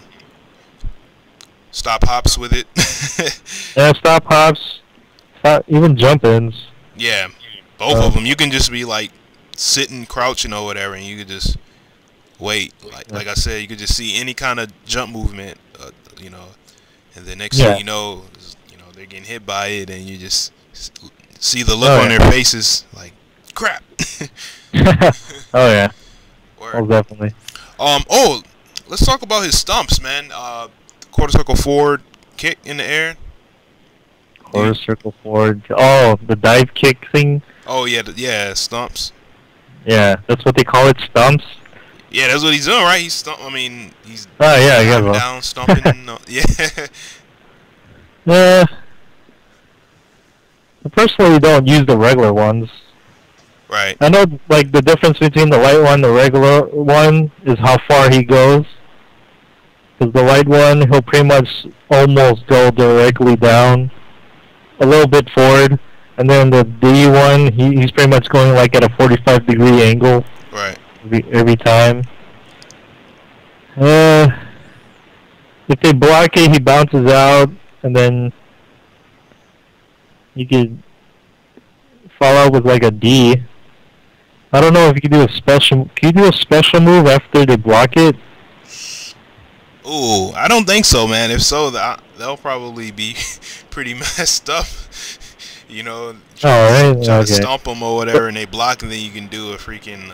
Stop hops with it. Yeah, stop hops, even jump ins. Yeah, both of them. You can just be like sitting, crouching or whatever, and you could just wait. Like I said, you could just see any kind of jump movement, you know, and the next thing you know, they're getting hit by it, and you just see the look on their faces, like crap. Oh yeah. Word. Most definitely. Oh, let's talk about his stumps, man. Quarter circle forward kick in the air. Quarter circle forward. Oh, the dive kick thing. Oh yeah, yeah, stumps. Yeah, that's what they call it, stumps. Yeah, that's what he's doing, right? He's stump. I mean, he's I guess down, stomping. Yeah. Yeah. I personally don't use the regular ones. Right. I know, like, the difference between the light one and the regular one is how far he goes. Because the light one, he'll pretty much almost go directly down, a little bit forward. And then the D one, he's pretty much going, like, at a 45-degree angle. Right. Every time. If they block it, he bounces out, and then you could follow up with like a D. I don't know if you can do a special. Can you do a special move after they block it? Ooh, I don't think so, man. If so, they'll probably be pretty messed up. You know, try to stomp them or whatever, and they block, and then you can do a freaking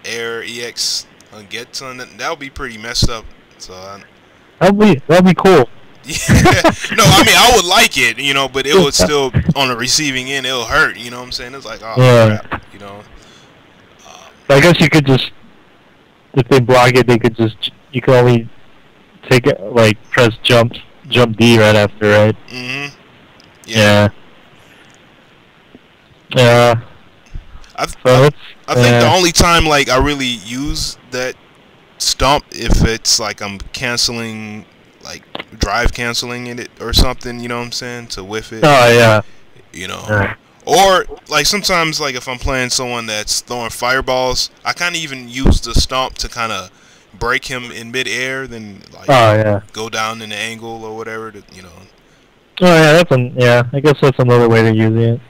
air EX get on it. That would be pretty messed up. So that'd be cool. Yeah. No, I mean I would like it, you know, but it would still on the receiving end. It'll hurt. You know what I'm saying? It's like crap. You know. I guess you could just, if they block it, you can only take it, like press jump D right after, right? Mhm. Yeah. Yeah. I think the only time like I really use that stomp if it's like I'm canceling, like drive canceling it or something, you know what I'm saying, to whiff it. Oh yeah. You know. Or like sometimes like if I'm playing someone that's throwing fireballs, I kind of even use the stomp to kind of break him in midair, then like go down in the angle or whatever, to, you know. Oh yeah, I guess that's another way to use it.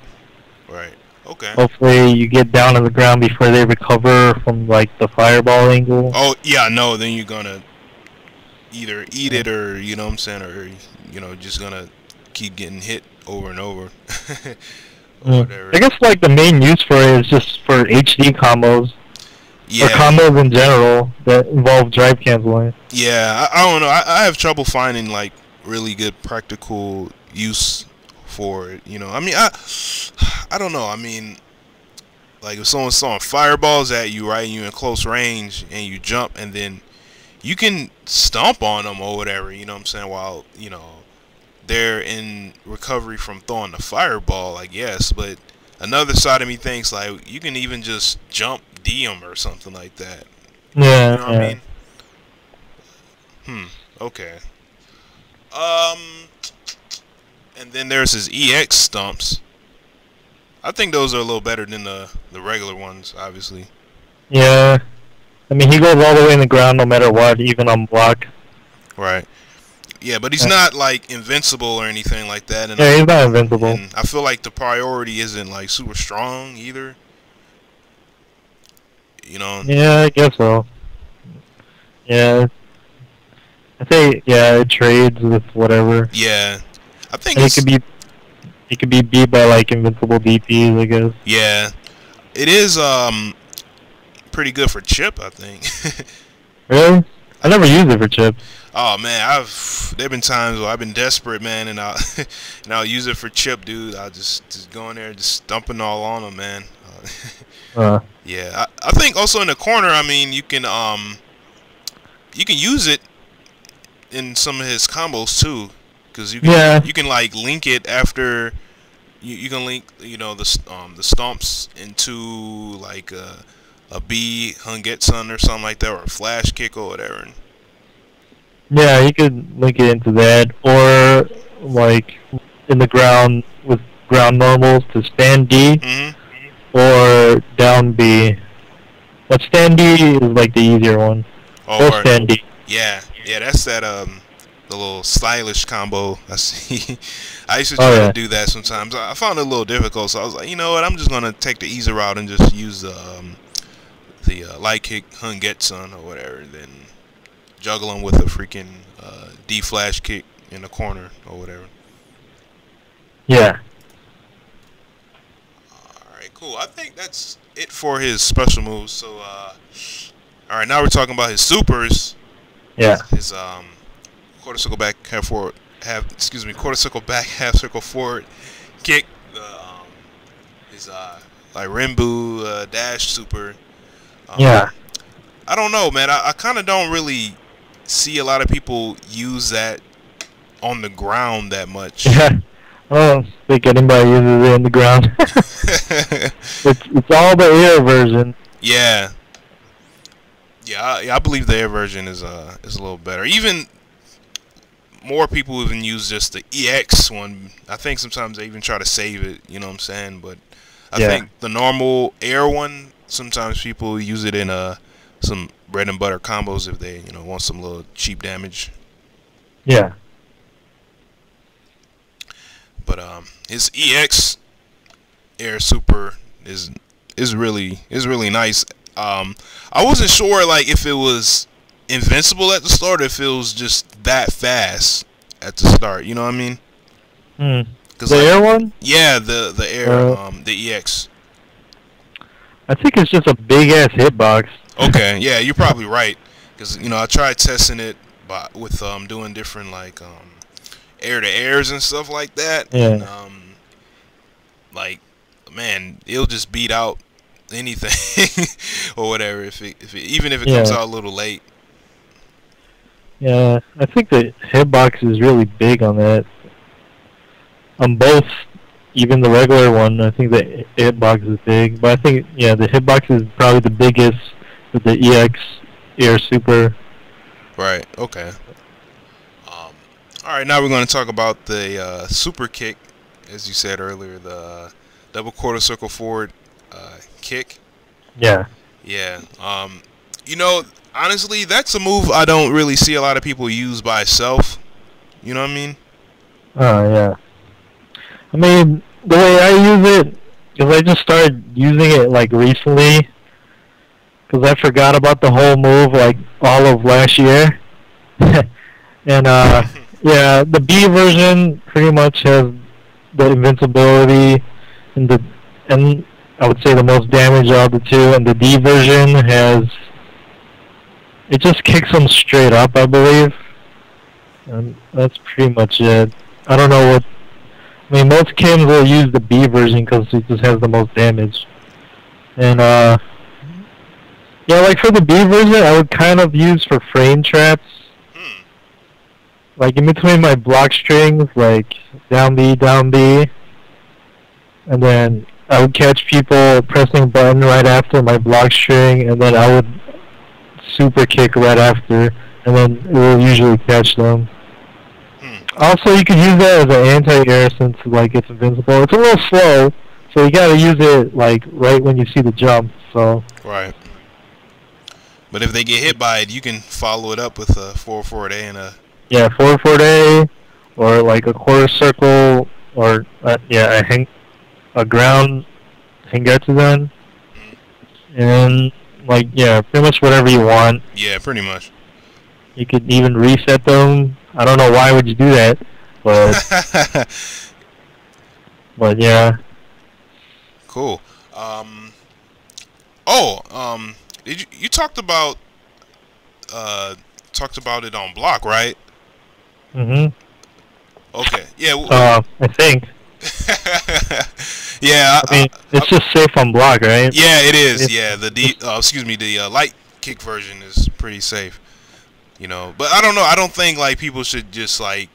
Right. Okay. Hopefully you get down on the ground before they recover from like the fireball angle. Oh yeah, no, then you're gonna either eat it or, you know what I'm saying, or, you know, just gonna keep getting hit over and over. Or whatever. I guess like the main use for it is just for HD combos. Yeah. Or combos in general that involve drive canceling. Yeah, I don't know. I have trouble finding like really good practical use for it. You know, I mean, I don't know. I mean, like if someone's throwing fireballs at you, right, and you're in close range and you jump and then you can stomp on them or whatever, you know what I'm saying, while, you know, they're in recovery from throwing the fireball, I guess. But another side of me thinks, like, you can even just jump D them or something like that. Yeah, You know what I mean? Okay. And then there's his EX stumps. I think those are a little better than the regular ones, obviously. Yeah. I mean, he goes all the way in the ground no matter what, even on block. Right. Yeah, but he's not, like, invincible or anything like that. And yeah, he's not invincible. And I feel like the priority isn't, like, super strong either. You know? Yeah, I guess so. Yeah. I think, yeah, it trades with whatever. Yeah. I think it could be beat by, like, invincible DPs, I guess. Yeah. It is, pretty good for chip, I think. Really? I never used it for chip. Oh man, there've been times where I've been desperate, man, and I'll use it for chip, dude. I'll just go in there, just dumping all on them, man. Yeah, I think also in the corner, I mean, you can use it in some of his combos too, because you can like link it after you can link, you know, the stomps into like a B Hungetsun or something like that, or a flash kick or whatever. Yeah, you could link it into that, or like in the ground with ground normals to stand D, or down B. But stand D is like the easier one. Oh, or stand D. Yeah, that's that the little stylish combo. I see. I used to try to do that sometimes. I found it a little difficult, so I was like, you know what, I'm just gonna take the easy route and just use the light kick Hungetsun or whatever, then juggle him with a freaking D flash kick in the corner or whatever. Yeah. Alright, cool. I think that's it for his special moves. So, alright, now we're talking about his supers. Yeah. His quarter circle back, quarter circle back, half circle forward kick. His like Renbu dash super. Yeah. I don't know, man. I kind of don't really see a lot of people use that on the ground that much. Yeah. I don't think anybody uses it in the ground. It's all the air version. Yeah. Yeah, I believe the air version is a little better. Even more people even use just the EX one. I think sometimes they even try to save it, you know what I'm saying? But I think the normal air one, sometimes people use it in some bread and butter combos if they, you know, want some little cheap damage. Yeah. But his EX air super is really nice. I wasn't sure like if it was invincible at the start or if it was just that fast at the start, you know what I mean? The like, air one? Yeah, the air the EX. I think it's just a big ass hitbox. Okay, yeah, you're probably right. Because, you know, I tried testing it with doing different, like, air-to-airs and stuff like that. Yeah. And, like, man, it'll just beat out anything or whatever, even if it comes out a little late. Yeah, I think the hitbox is really big on that. On both, even the regular one, I think the hitbox is big. But I think, yeah, the hitbox is probably the biggest with the EX Air Super. Right, okay. Alright, now we're going to talk about the super kick, as you said earlier, the double quarter circle forward kick. Yeah. Yeah. You know, honestly, that's a move I don't really see a lot of people use by itself. You know what I mean? Oh, yeah. I mean, the way I use it, because I just started using it, like, recently, because I forgot about the whole move, like, all of last year. And, yeah, the B version pretty much has the invincibility and I would say the most damage of the two, and the D version has, it just kicks them straight up, I believe. And that's pretty much it. I don't know what, I mean, most Kims will use the B version because it just has the most damage. And, Yeah, like for the B version, I would kind of use for frame traps, Hmm. like in between my block strings, like down B, and then I would catch people pressing button right after my block string, and then I would super kick right after, and then it will usually catch them. Hmm. Also, you could use that as an anti-air since like it's invincible. It's a little slow, so you gotta use it like right when you see the jump. So Right. But if they get hit by it, you can follow it up with a 4-4-A and a. yeah, forward A, or like a quarter circle, or yeah, a ground Hengetsudan, Mm. and like yeah, pretty much whatever you want. Yeah, pretty much. You could even reset them. I don't know why would you do that, but yeah. Cool. Oh, did you talked about it on block, right? Mhm. Okay. Yeah. I think. Yeah. I mean, it's just safe on block, right? Yeah, it is. It's, Yeah, the light kick version is pretty safe. You know, but I don't know. I don't think like people should just like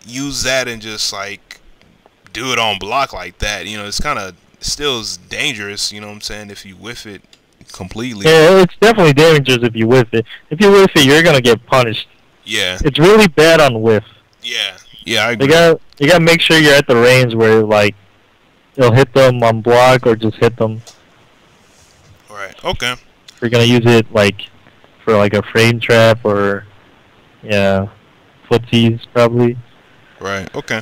use that and just like do it on block like that. You know, it's kind of still is dangerous. You know what I'm saying? If you whiff it completely. yeah, it's definitely dangerous if you whiff it. If you whiff it, you're gonna get punished. Yeah. It's really bad on whiff. Yeah. Yeah, I agree. You gotta make sure you're at the range where like you'll hit them on block or just hit them. Right. Okay. If you're gonna use it like for like a frame trap or yeah, footsies probably. Right. Okay.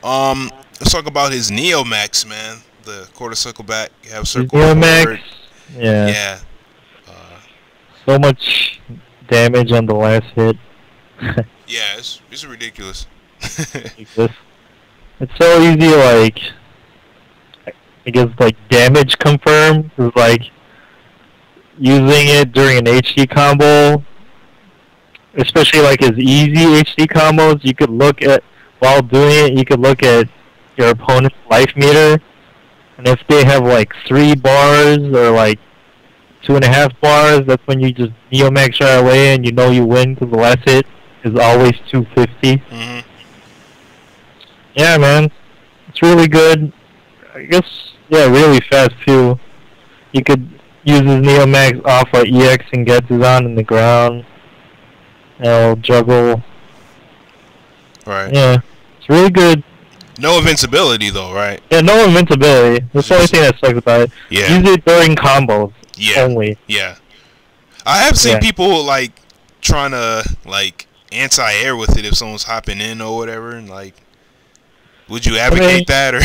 Let's talk about his Neo Max, man. The quarter circle back, you have circle Neo forward. Max, yeah. Yeah. So much damage on the last hit. Yeah, it's ridiculous. It's so easy, like I guess like damage confirm is like using it during an HD combo, especially like his easy HD combos. You could look at while doing it. You could look at your opponent's life meter, and if they have like 3 bars or like 2.5 bars, that's when you just Neo Max right away, and you know you win because the last hit is always 250. Mhm. Yeah, man, it's really good. I guess yeah, really fast too. You could use his Neo Max off of EX and gets his on in the ground. And it'll juggle. Right. Yeah, it's really good. No invincibility though, right? Yeah, no invincibility. That's the only thing that sucks about it. Yeah. Use it during combos. Yeah. Only. Yeah. I have seen Yeah. people like trying to like anti-air with it if someone's hopping in or whatever, and like, would you advocate that or?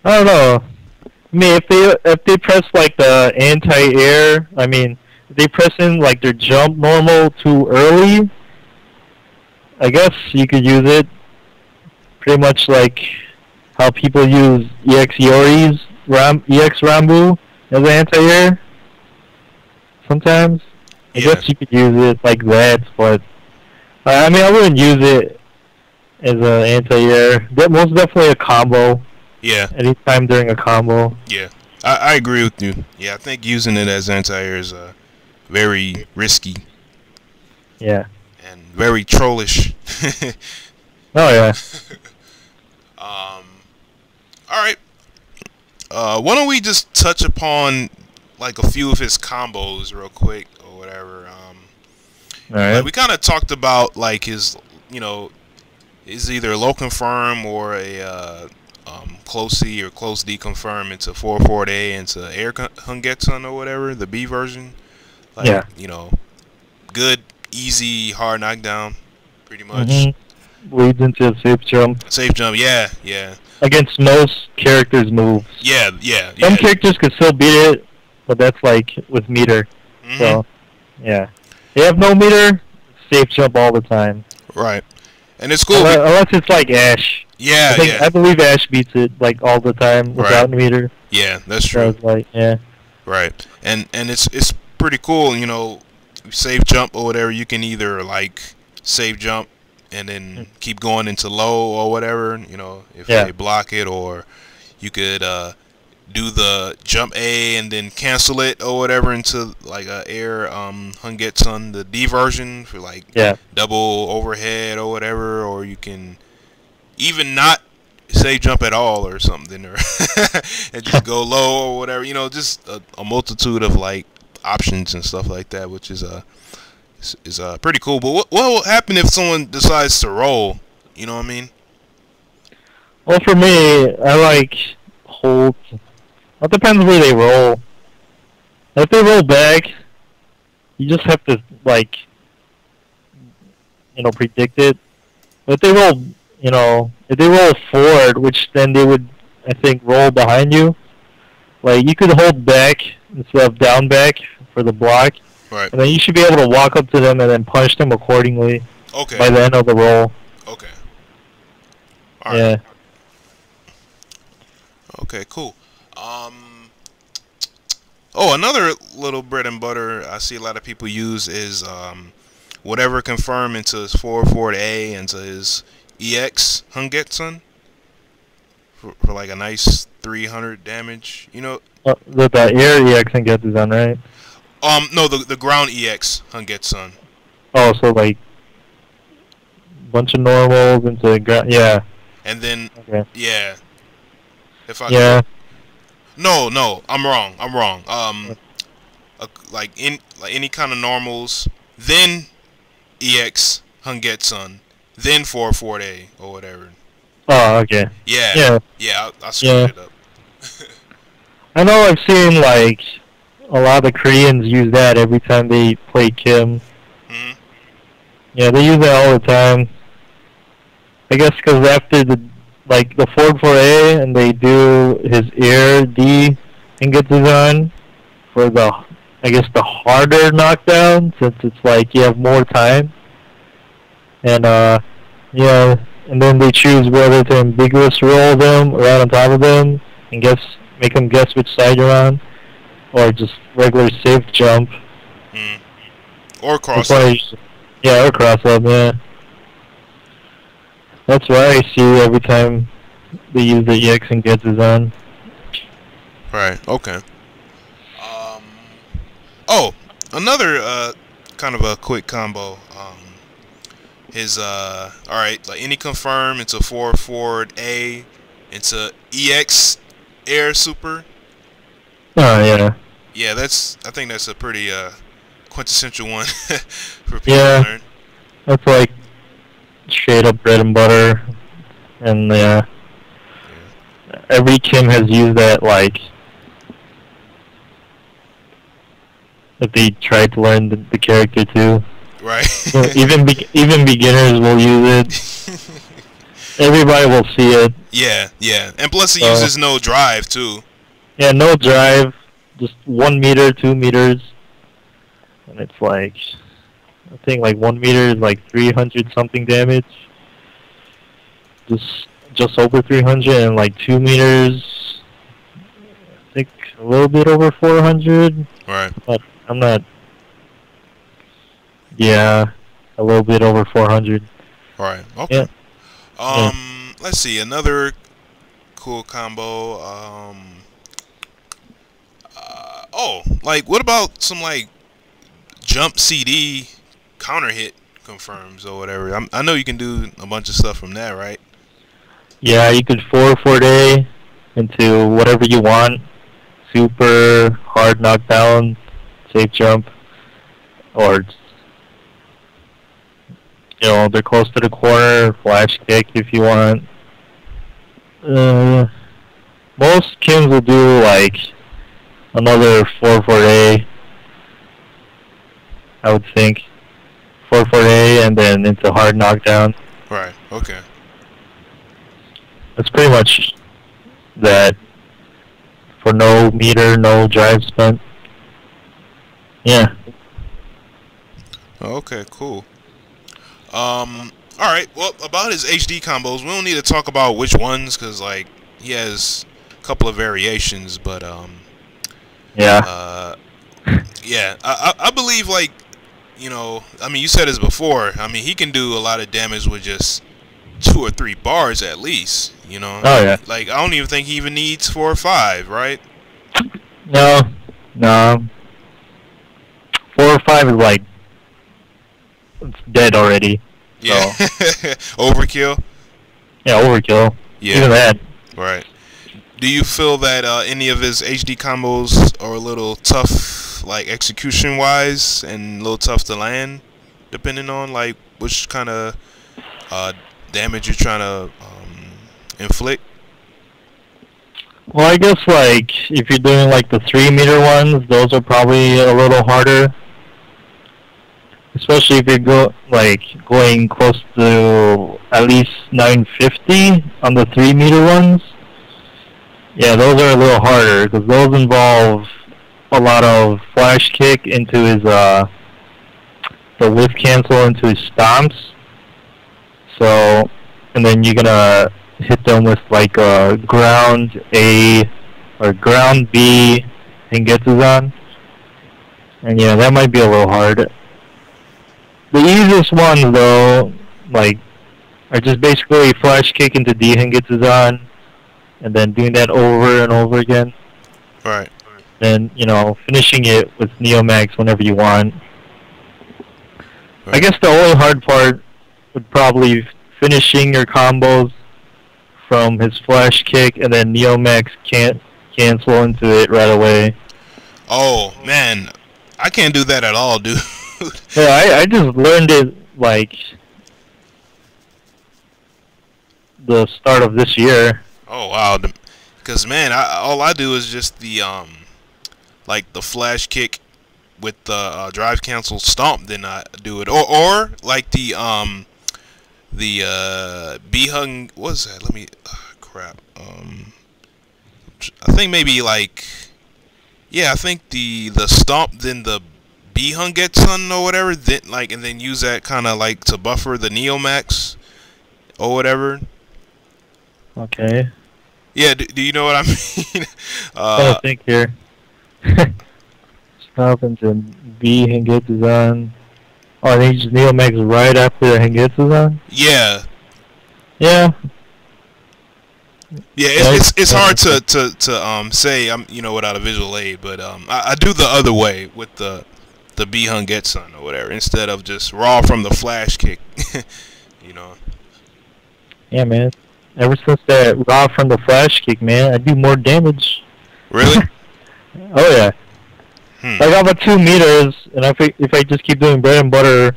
I don't know. I mean, if they press like the anti-air, I mean, if they press in like their jump normal too early, I guess you could use it. Pretty much like how people use EX Yori's EX Rambu as an anti-air. Sometimes. I Yeah. guess you could use it like that, but I mean, I wouldn't use it as an anti-air. Most definitely a combo. Yeah. Anytime during a combo. Yeah. I agree with you. Yeah, I think using it as anti-air is very risky Yeah. and very trollish. Oh yeah. All right. Why don't we just touch upon like a few of his combos real quick or whatever. All right. Like we kind of talked about like his, you know, is either low confirm or a close C or close D confirm into 4-4-A into air Hungetsun or whatever, the B version. Like, Yeah. you know, good, easy, hard knockdown, pretty much. Leads into a safe jump Safe jump, yeah, yeah. against most characters' moves. Yeah, yeah, Some yeah. characters could still beat it, but that's like with meter. Mhm. So, yeah. They have no meter, safe jump all the time. Right. And it's cool. Unless it's like Ash. Yeah, yeah. I believe Ash beats it like all the time without meter. Yeah, that's So true. it's like, yeah. Right. And it's pretty cool, you know, safe jump or whatever, you can either like safe jump and then keep going into low or whatever, you know, if Yeah. they block it, or you could do the jump A and then cancel it or whatever into like a air Hungetsun, the D version for like Yeah. double overhead or whatever, or you can even not say jump at all or something, or and just go low or whatever. You know, just a multitude of like options and stuff like that, which is pretty cool. But what will happen if someone decides to roll? You know what I mean? Well, for me, I like hold. It depends where they roll. If they roll back, you just have to like, predict it. But if they roll, if they roll forward, which then they would, I think, roll behind you. Like you could hold back instead of down back for the block, Right. and then you should be able to walk up to them and then punch them accordingly. Okay. By the end of the roll. Okay. All right. Yeah. Okay, cool. Oh, another little bread and butter I see a lot of people use is whatever confirm into his forward A into his EX Hungetsun for like a nice 300 damage. You know. The air EX Hungetsun on, right? No, the ground EX Hungetsun. Oh, so like bunch of normals into ground. Yeah. And then yeah. If I yeah. No, I'm wrong. Like any kind of normals, then EX Hungetsun, then forward A or whatever. Oh, okay. Yeah. I screwed it up. I know I've seen like a lot of Koreans use that every time they play Kim. Mm-hmm. Yeah, they use that all the time. I guess because after the forward 4A and they do his air D and gets his on for the harder knockdown, since it's like you have more time. And and then they choose whether to ambiguous roll them right on top of them and make them guess which side you're on, or just regular safe jump. Or cross up. Yeah, or cross up, yeah. That's why I see every time they use the EX and gets his on. Right, okay. Oh, another kind of a quick combo. Alright, like any confirm into forward A into EX air super. Oh, yeah. Yeah, I think that's a pretty quintessential one for people to learn. That's like straight up bread and butter, and every Kim has used that. Like, if they tried to learn the character too, right? So even beginners will use it. Everybody will see it. Yeah, and plus it uses no drive too. Yeah, no drive, just 1 meter, 2 meters, and it's like, I think like 1 meter is like 300 something damage. Just over 300, and like 2 meters, I think a little bit over 400. Right. But I'm not. Yeah, a little bit over 400. Right. Okay. Yeah. Let's see, another cool combo. Like what about some like jump CD counter hit confirms or whatever? I know you can do a bunch of stuff from that, right? Yeah, you could forward A into whatever you want. Super, hard knockdown, safe jump, or they're close to the corner, flash kick if you want. Most Kims will do like another 4-4A, I would think. 4-4A and then into hard knockdown. Right, okay. That's pretty much that for no meter, no drive spent. Yeah. Okay, cool. Alright, well, about his HD combos, we don't need to talk about which ones, because, like, he has a couple of variations, but, yeah. Yeah, I believe, like, I mean, you said this before, I mean, he can do a lot of damage with just 2 or 3 bars at least, You know, Oh yeah. like I don't even think he even needs 4 or 5, right? No, no. 4 or 5 is like it's dead already. Yeah. So Overkill. yeah, overkill. Yeah. Even that. Right. Do you feel that any of his HD combos are a little tough, like execution wise, and a little tough to land, depending on like which kind of damage you're trying to inflict? Well, I guess like if you're doing like the 3 meter ones, those are probably a little harder. Especially if you're going close to at least 950 on the 3 meter ones. Yeah, those are a little harder because those involve a lot of flash kick into his the whiff cancel into his stomps. So, and then you're gonna hit them with like a ground A or ground B Hengetsu-zan. And yeah, that might be a little hard. The easiest ones though, like, are just basically flash kick into D Hengetsu-zan, and then doing that over and over again. Right. Then, you know, finishing it with Neomax whenever you want. Right. I guess the only hard part would probably finishing your combos from his flash kick and then Neomax can't cancel into it right away. Oh man, I can't do that at all, dude. Yeah, I just learned it like the start of this year. Oh wow, because man, all I do is just the like the flash kick with the drive cancel stomp. Then I do it, or like the B hung. What was that? Let me crap. I think maybe like I think the stomp, then the B hung gets on or whatever. Then like and then use that kind of like to buffer the Neomax or whatever. Okay. Yeah, do you know what I mean? I think here. Stop into B Hengetsu-zan. Oh, I think just Neomax right after Hengetsu-zan? Yeah. Yeah. Yeah, it's hard to say without a visual aid, but I do the other way with the B hung Getsun or whatever instead of just raw from the flash kick. You know. Yeah, man. Ever since that raw from the flash kick, man, I do more damage. Really? Oh yeah. Like I'm at 2 meters, and if I just keep doing bread and butter,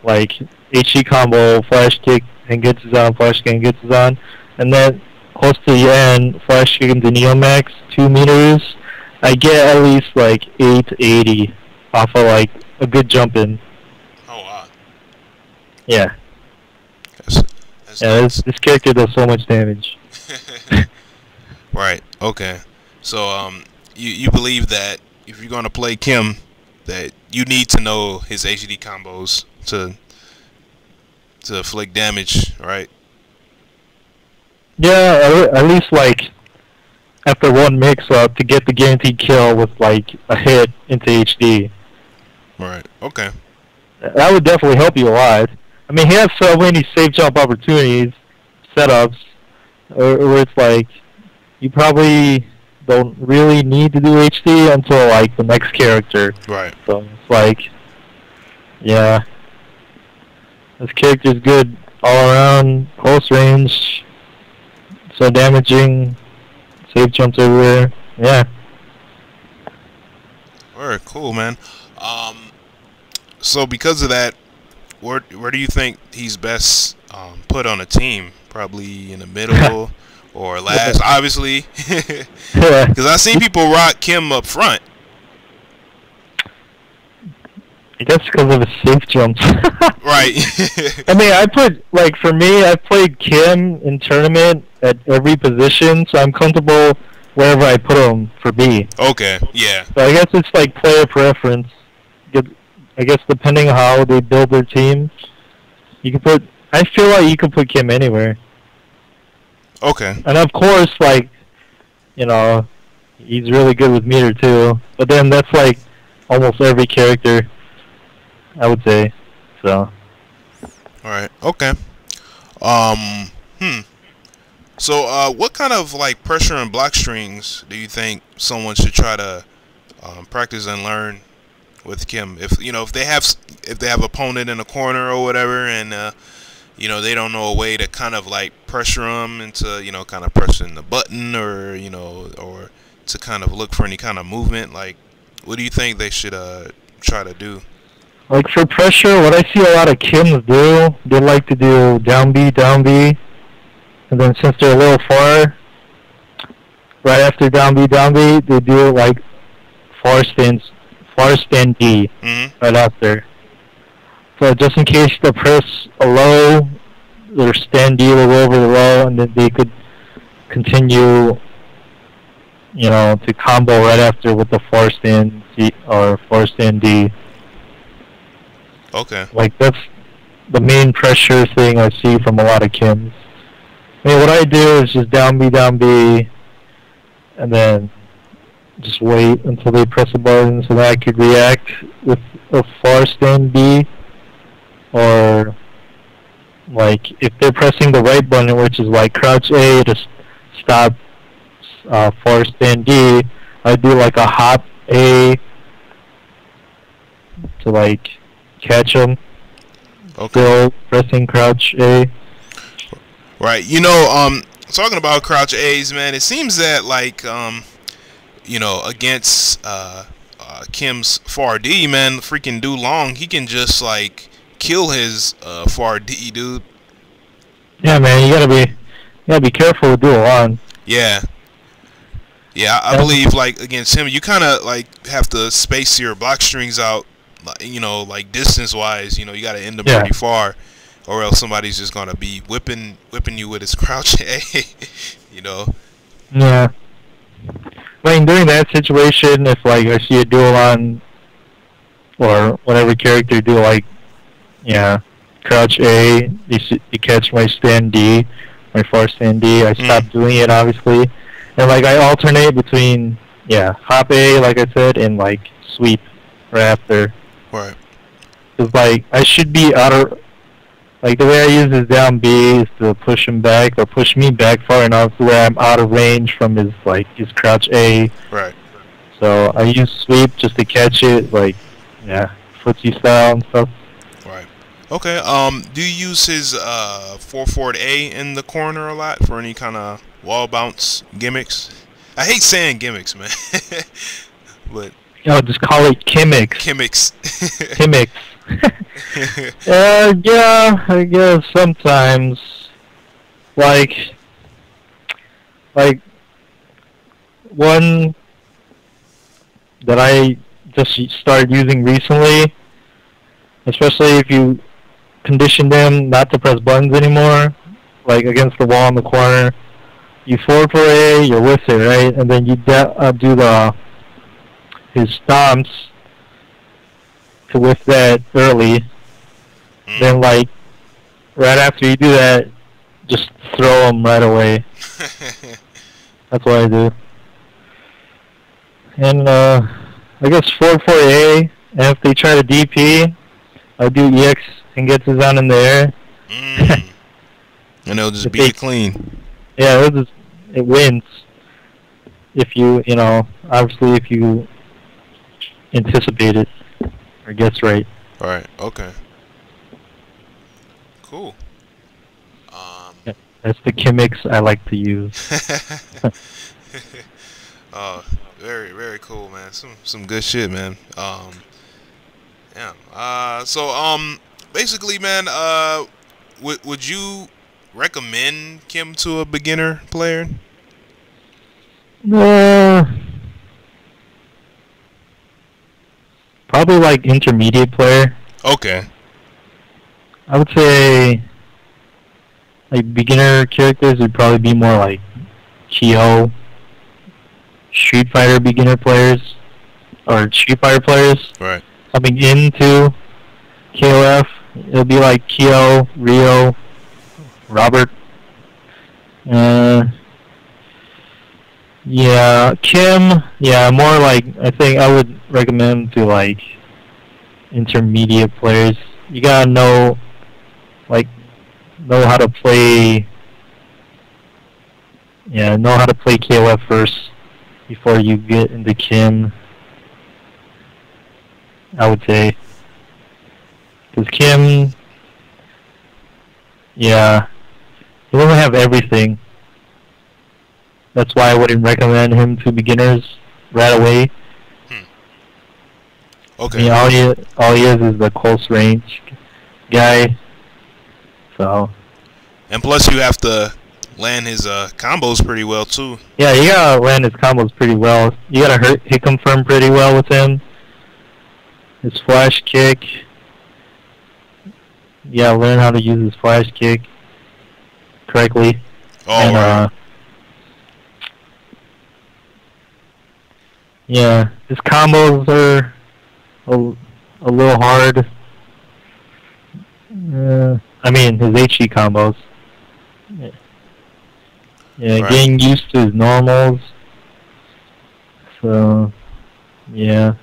like HE combo, flash kick, and Hengetsu-zan, flash kick, and Hengetsu-zan, and then close to the end, flash kick into Neomax, 2 meters, I get at least like 880 off of like a good jump in. Oh wow. Yeah. That's Yeah, nice. this character does so much damage. Right. Okay. So you believe that if you're gonna play Kim, that you need to know his HD combos to inflict damage, right? Yeah, at least like after one mix-up to get the guaranteed kill with like a hit into HD. Right. Okay. That would definitely help you a lot. I mean, he has so many safe jump opportunities, setups, where it's like you probably don't really need to do HD until like the next character. Right. So it's like, yeah, this character's good all around, close range, so damaging, safe jumps everywhere. Yeah. Alright, cool, man. So because of that, where do you think he's best put on a team? Probably in the middle or last, obviously. Because I've seen people rock Kim up front. I guess because of his safe jumps. Right. I mean, for me, I've played Kim in tournament at every position, so I'm comfortable wherever I put him for B. Okay, yeah. So I guess it's like player preference. I guess depending on how they build their team, I feel like you can put Kim anywhere. Okay. And of course, like, you know, he's really good with meter too. But then that's like almost every character, I would say. So. Alright, okay. So, what kind of like pressure and block strings do you think someone should try to practice and learn with Kim? If if they have opponent in a corner or whatever, and they don't know a way to kind of like pressure them into kind of pressing the button, or or to kind of look for any kind of movement. Like, what do you think they should try to do? Like for pressure, what I see a lot of Kims do, they like to do down B, and then since they're a little far, right after down B, they do like far stand D right after. So just in case the press a low, their stand D will go over the low, and then they could continue, to combo right after with the far stand C or far stand D. Okay. Like that's the main pressure thing I see from a lot of Kims. I mean, what I do is just down B, and then just wait until they press a button so that I could react with a far stand B. Or, like, if they're pressing the right button, which is like crouch A to stop far stand D, I do like a hop A to, like, catch them. Okay. Still pressing crouch A. Right. Talking about crouch A's, man, it seems that, like, against Kim's far D, man, freaking Do Long, he can just, like, kill his far D, dude. Yeah, man, you gotta be careful with Do Long. Yeah. Yeah, I believe, like, against him, you kind of, like, have to space your block strings out, like, distance-wise. You got to end them pretty far, or else somebody's just going to be whipping you with his crouch A, Yeah. Like, during that situation, if, like, I see a duel on, or whatever character do, like, crouch A, you catch my stand D, my far stand D, I stop doing it, obviously. And, like, I alternate between, hop A, like I said, and, like, sweep right after. Right. Because, like, I should be out of, like, the way I use his down B is to push him back, or push me back far enough to where I'm out of range from his crouch A. Right. So I use sweep just to catch it, like, footsie style and stuff. Right. Okay. Do you use his 4-forward A in the corner a lot for any kind of wall bounce gimmicks? I hate saying gimmicks, man. But Just call it Kimmicks. Kimmicks. Yeah, I guess sometimes. Like one that I just started using recently, especially if you condition them not to press buttons anymore, like against the wall in the corner. You forward for A, you're with it, right? And then you do his stomps to whiff that early. Then, like, right after you do that, just throw them right away. That's what I do. And, I guess forward for A, and if they try to DP, I do EX and gets his on in the air. And they'll just beat it clean. Yeah, it wins. If you, obviously if you anticipate it or guess right. Right. Okay. Cool. That's the gimmicks I like to use. Very, very cool, man. Some good shit, man. Yeah. Basically, man, would you recommend Kim to a beginner player? Probably like intermediate player. Okay. I would say like beginner characters would probably be more like Kyo, Street Fighter beginner players, or Street Fighter players. Right. Coming into KOF, it'll be like Kyo, Ryo, Robert. Yeah, Kim. Yeah, more like I think I would recommend to like intermediate players. You gotta know how to play yeah, know how to play KOF first before you get into Kim. I would say, because Kim, yeah, he doesn't have everything. That's why I wouldn't recommend him to beginners right away. Okay. I mean, all he is the close range guy. So. And plus, you have to land his combos pretty well too. Yeah, you gotta land his combos pretty well. You gotta hit confirm pretty well with him. His flash kick. You gotta learn how to use his flash kick correctly. Oh, and, right. Yeah, his combos are a little hard. I mean, his HE combos. Yeah, right. Getting used to his normals. So, yeah.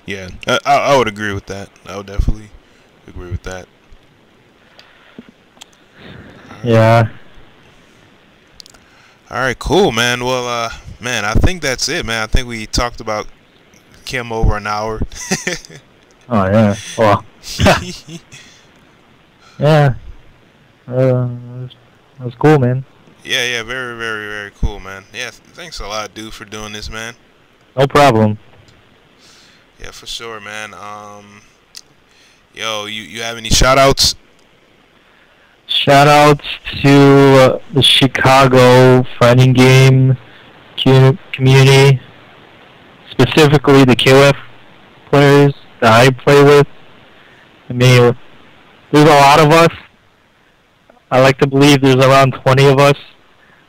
Yeah, I would agree with that. I would definitely agree with that. Right. Yeah. All right, cool, man. Well, man, I think that's it, man. I think we talked about Kim over an hour. Oh, yeah. Well. Yeah. That was cool, man. Yeah, very, very, very cool, man. Yeah, thanks a lot, dude, for doing this, man. No problem. Yeah, for sure, man. Yo, you have any shout-outs? Shout-outs to the Chicago fighting game community, specifically the KOF players that I play with. I mean, there's a lot of us. I like to believe there's around 20 of us,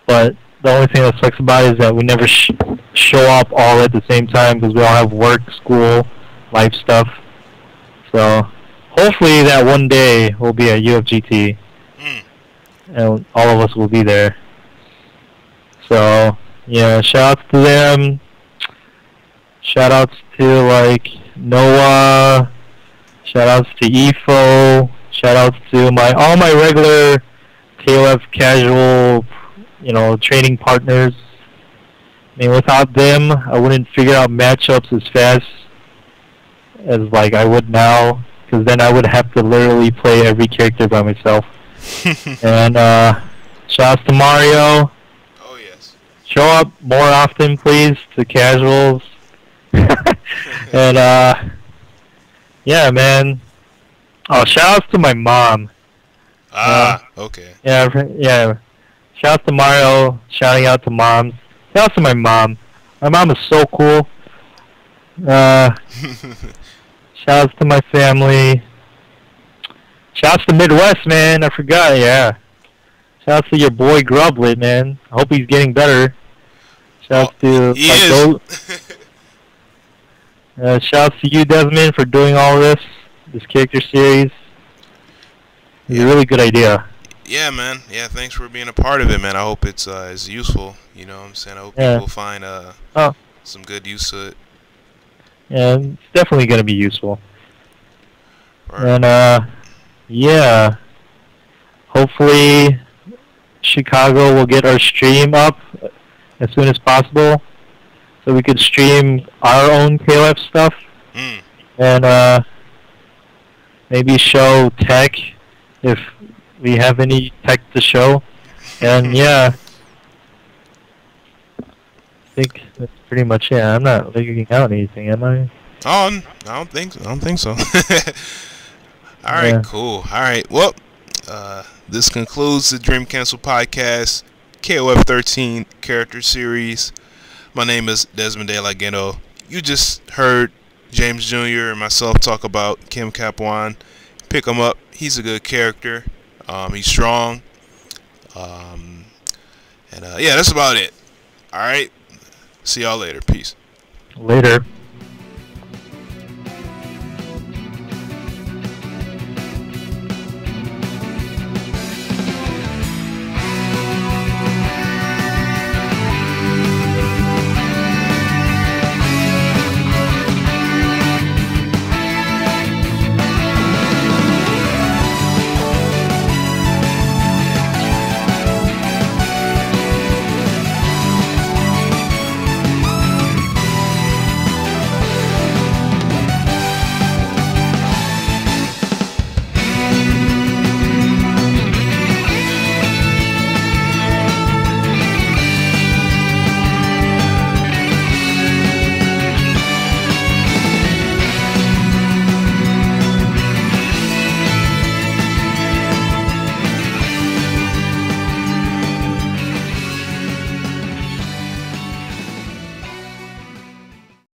but the only thing that sucks about it is that we never show up all at the same time because we all have work, school, life stuff. So hopefully that one day we'll be at UFGT, and all of us will be there. So yeah, shout outs to them. Shout outs to like Noah. Shout outs to EFO. Shout outs to all my regular KOF casual, training partners. I mean, without them, I wouldn't figure out matchups as fast as like I would now, because then I would have to literally play every character by myself. And shout outs to Mario. Oh yes. Show up more often, please, to casuals. And yeah, man. Oh, shout outs to my mom. Okay. Yeah. Shout out to Mario, shouting out to moms. Shout out to my mom. My mom is so cool. Shout outs to my family. Shout outs to Midwest, man. I forgot, yeah. Shout outs to your boy Grublet, man. I hope he's getting better. Shout outs to shout outs to you, Desmond, for doing all this character series. It's a really good idea. Yeah, man. Yeah, thanks for being a part of it, man. I hope it's useful. You know what I'm saying? I hope people find some good use to it. Yeah, it's definitely going to be useful. Right. And, yeah. Hopefully, Chicago will get our stream up as soon as possible, so we could stream our own KOF stuff. And, maybe show tech if we have any tech to show. And yeah, I think that's pretty much it. I'm not leaving out anything, am I? Oh, I don't think so. All right, cool. All right, well, this concludes the Dream Cancel podcast, KOF 13 character series. My name is Desmond De La Ghetto. You just heard James Jr. and myself talk about Kim Kapwan. Pick him up. He's a good character. He's strong. And yeah, that's about it. All right. See y'all later. Peace. Later.